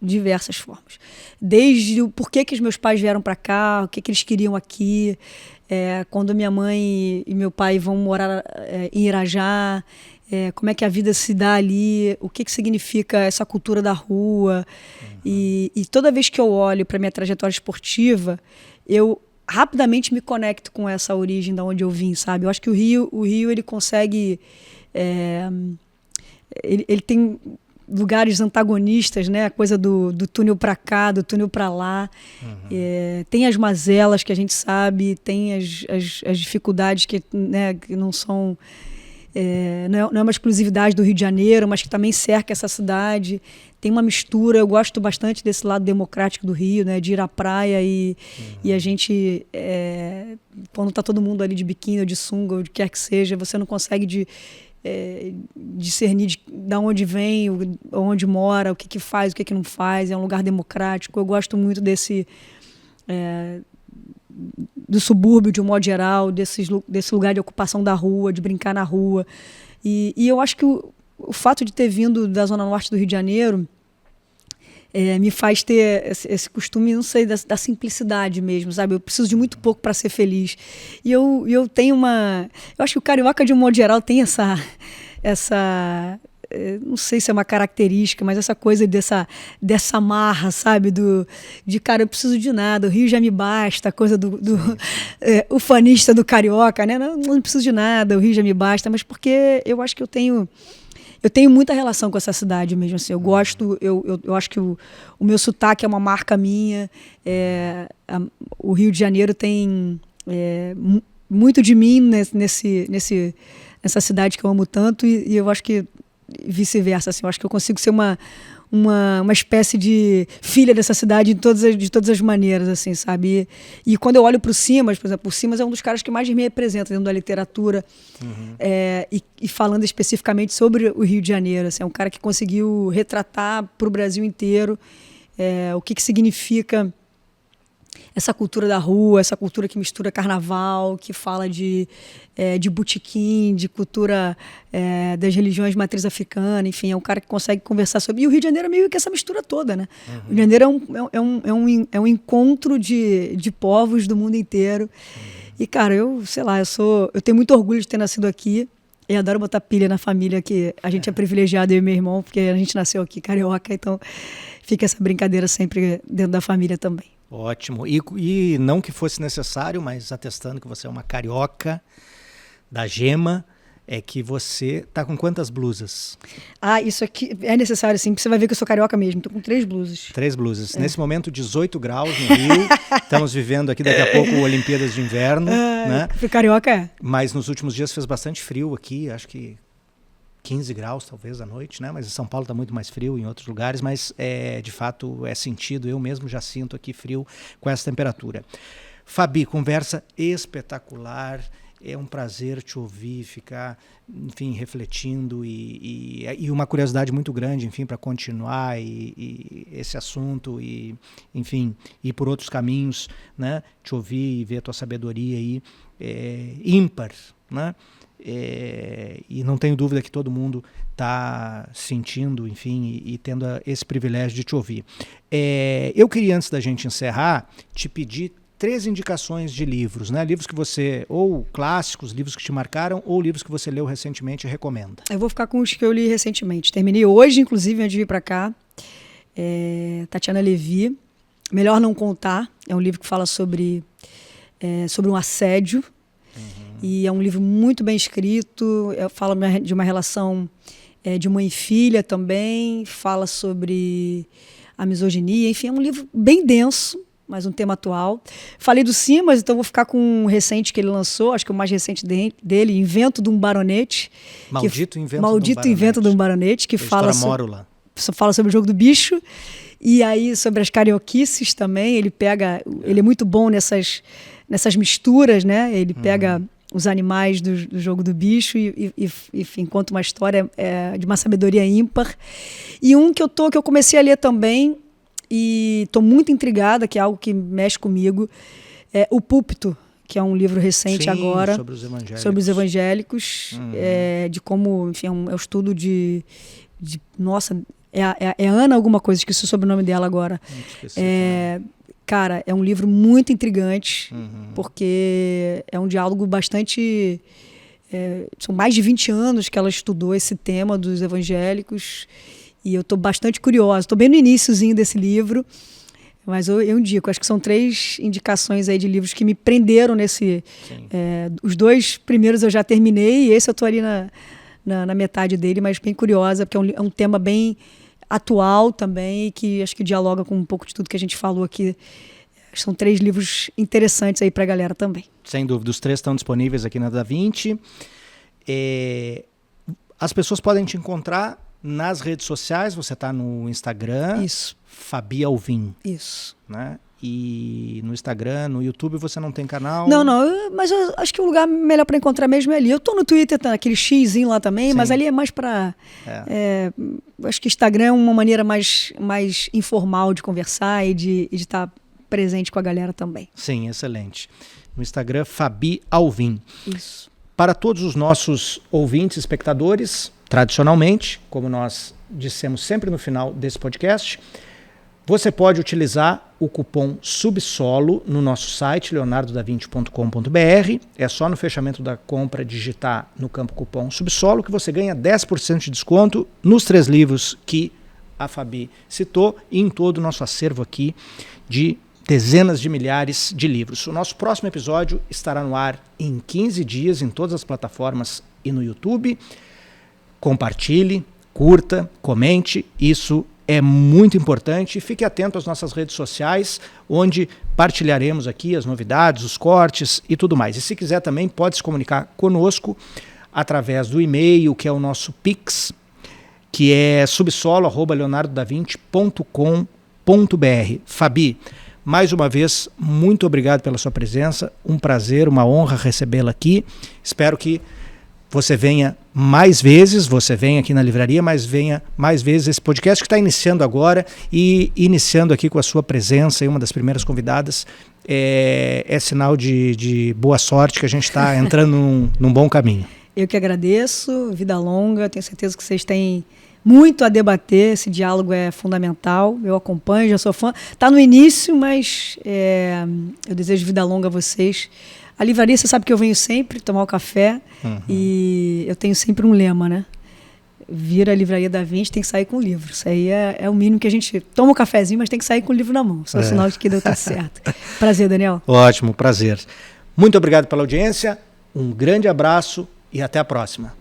Desde o porquê que os meus pais vieram para cá, o que eles queriam aqui, quando minha mãe e meu pai vão morar em Irajá, como é que a vida se dá ali, o que significa essa cultura da rua. E toda vez que eu olho para minha trajetória esportiva, eu rapidamente me conecto com essa origem da onde eu vim, sabe? Eu acho que o Rio ele consegue... Ele tem lugares antagonistas, né? A coisa do túnel para cá, do túnel para lá. Tem as mazelas que a gente sabe, tem as dificuldades que não são... não é uma exclusividade do Rio de Janeiro, mas que também cerca essa cidade. Tem uma mistura, eu gosto bastante desse lado democrático do Rio, né? De ir à praia e a gente... quando está todo mundo ali de biquíni ou de sunga, ou de quer que seja, você não consegue discernir de onde vem, onde mora, o que faz, o que não faz. É um lugar democrático. Eu gosto muito do subúrbio de um modo geral, desse lugar de ocupação da rua, de brincar na rua. E eu acho que o fato de ter vindo da Zona Norte do Rio de Janeiro me faz ter esse costume, não sei, da simplicidade mesmo, sabe? Eu preciso de muito pouco para ser feliz. E eu tenho eu acho que o carioca, de um modo geral, tem essa não sei se é uma característica, mas essa coisa dessa marra, sabe? De cara, eu preciso de nada, o Rio já me basta, a coisa do ufanista do carioca, né? Não preciso de nada, o Rio já me basta, mas porque eu acho que eu tenho muita relação com essa cidade mesmo, assim. Eu gosto, eu acho que o meu sotaque é uma marca minha. O Rio de Janeiro tem muito de mim nessa cidade que eu amo tanto, e eu acho que vice-versa, assim. Eu acho que eu consigo ser uma espécie de filha dessa cidade de todas as maneiras, assim, sabe? E quando eu olho para o Simas, por exemplo, o Simas é um dos caras que mais me representa dentro da literatura, e falando especificamente sobre o Rio de Janeiro, assim, é um cara que conseguiu retratar para o Brasil inteiro o que significa essa cultura da rua, essa cultura que mistura carnaval, que fala de botequim, de cultura das religiões de matriz africana, enfim, é um cara que consegue conversar sobre... E o Rio de Janeiro é meio que essa mistura toda, né? O Rio de Janeiro é um encontro de povos do mundo inteiro. E, cara, eu tenho muito orgulho de ter nascido aqui. E adoro botar pilha na família, que a gente é privilegiado, eu e meu irmão, porque a gente nasceu aqui carioca, então fica essa brincadeira sempre dentro da família também. Ótimo. E não que fosse necessário, mas atestando que você é uma carioca da gema, é que você tá com quantas blusas? Isso aqui é necessário, sim, porque você vai ver que eu sou carioca mesmo. Tô com 3 blusas. 3 blusas. Nesse momento, 18 graus no Rio. Estamos vivendo aqui daqui a pouco Olimpíadas de Inverno. Né? Carioca é. Mas nos últimos dias fez bastante frio aqui, acho que 15 graus talvez à noite, né? Mas em São Paulo está muito mais frio, em outros lugares, mas de fato é sentido, eu mesmo já sinto aqui frio com essa temperatura. Fabi, conversa espetacular, é um prazer te ouvir, ficar, enfim, refletindo e uma curiosidade muito grande, enfim, para continuar e esse assunto e, enfim, ir por outros caminhos, né? Te ouvir e ver a tua sabedoria aí, ímpar, né? E não tenho dúvida que todo mundo está sentindo, enfim, e tendo esse privilégio de te ouvir. Eu queria, antes da gente encerrar, te pedir 3 indicações de livros, né? Livros que você, ou clássicos, livros que te marcaram, ou livros que você leu recentemente e recomenda. Eu vou ficar com os que eu li recentemente. Terminei hoje, inclusive, antes de vir para cá. Tatiana Levi, Melhor Não Contar. É um livro que fala sobre um assédio. E é um livro muito bem escrito, fala de uma relação de mãe e filha também, fala sobre a misoginia, enfim, é um livro bem denso, mas um tema atual. Falei do Simas, então vou ficar com um recente que ele lançou, acho que o mais recente dele, Invento de um Baronete. Maldito Invento de um Baronete, que fala sobre o jogo do bicho, e aí sobre as carioquices também, ele é muito bom nessas misturas, né? Ele pega os animais do jogo do bicho e enfim, conta uma história de uma sabedoria ímpar. E um que eu comecei a ler também e estou muito intrigada, que é algo que mexe comigo, é O Púlpito, que é um livro recente agora sobre os evangélicos, de como, enfim, é um estudo nossa, é Ana alguma coisa, esqueci o sobrenome dela agora. Cara, é um livro muito intrigante, porque é um diálogo bastante... são mais de 20 anos que ela estudou esse tema dos evangélicos, e eu estou bastante curiosa. Estou bem no iniciozinho desse livro, mas eu indico. Acho que são 3 indicações aí de livros que me prenderam nesse... os 2 primeiros eu já terminei, e esse eu estou ali na metade dele, mas bem curiosa, porque é um tema bem atual também, e que acho que dialoga com um pouco de tudo que a gente falou aqui. São 3 livros interessantes aí para a galera também. Sem dúvida, os 3 estão disponíveis aqui na Da Vinci. As pessoas podem te encontrar nas redes sociais, você está no Instagram. Isso. Fabi Alvim. Isso. Né? E no Instagram, no YouTube você não tem canal? Não, mas eu acho que o lugar melhor para encontrar mesmo é ali. Eu tô no Twitter, tá aquele xizinho lá também, mas ali é mais para... acho que Instagram é uma maneira mais informal de conversar e de estar presente com a galera também. Sim, excelente. No Instagram, Fabi Alvim. Isso. Para todos os nossos ouvintes, espectadores, tradicionalmente, como nós dissemos sempre no final desse podcast, você pode utilizar o cupom SUBSOLO no nosso site, leonardodavinci.com.br. É só no fechamento da compra digitar no campo cupom SUBSOLO que você ganha 10% de desconto nos 3 livros que a Fabi citou e em todo o nosso acervo aqui de dezenas de milhares de livros. O nosso próximo episódio estará no ar em 15 dias em todas as plataformas e no YouTube. Compartilhe, curta, comente, isso é muito importante. Fique atento às nossas redes sociais, onde partilharemos aqui as novidades, os cortes e tudo mais. E se quiser também pode se comunicar conosco através do e-mail, que é o nosso Pix, que é subsolo@leonardodavinci.com.br. Fabi, mais uma vez, muito obrigado pela sua presença, um prazer, uma honra recebê-la aqui. Espero que você venha mais vezes, você vem aqui na livraria, mas venha mais vezes esse podcast que está iniciando agora e iniciando aqui com a sua presença e uma das primeiras convidadas. É sinal de boa sorte que a gente está entrando num bom caminho. Eu que agradeço, vida longa, tenho certeza que vocês têm muito a debater, esse diálogo é fundamental, eu acompanho, já sou fã. Está no início, mas eu desejo vida longa a vocês. A livraria, você sabe que eu venho sempre tomar o café e eu tenho sempre um lema, né? Vir a Livraria da Vinci, tem que sair com o livro. Isso aí é o mínimo que a gente toma um cafezinho, mas tem que sair com o livro na mão. Isso é um sinal de que deu tudo certo. Prazer, Daniel. Ótimo, prazer. Muito obrigado pela audiência, um grande abraço e até a próxima.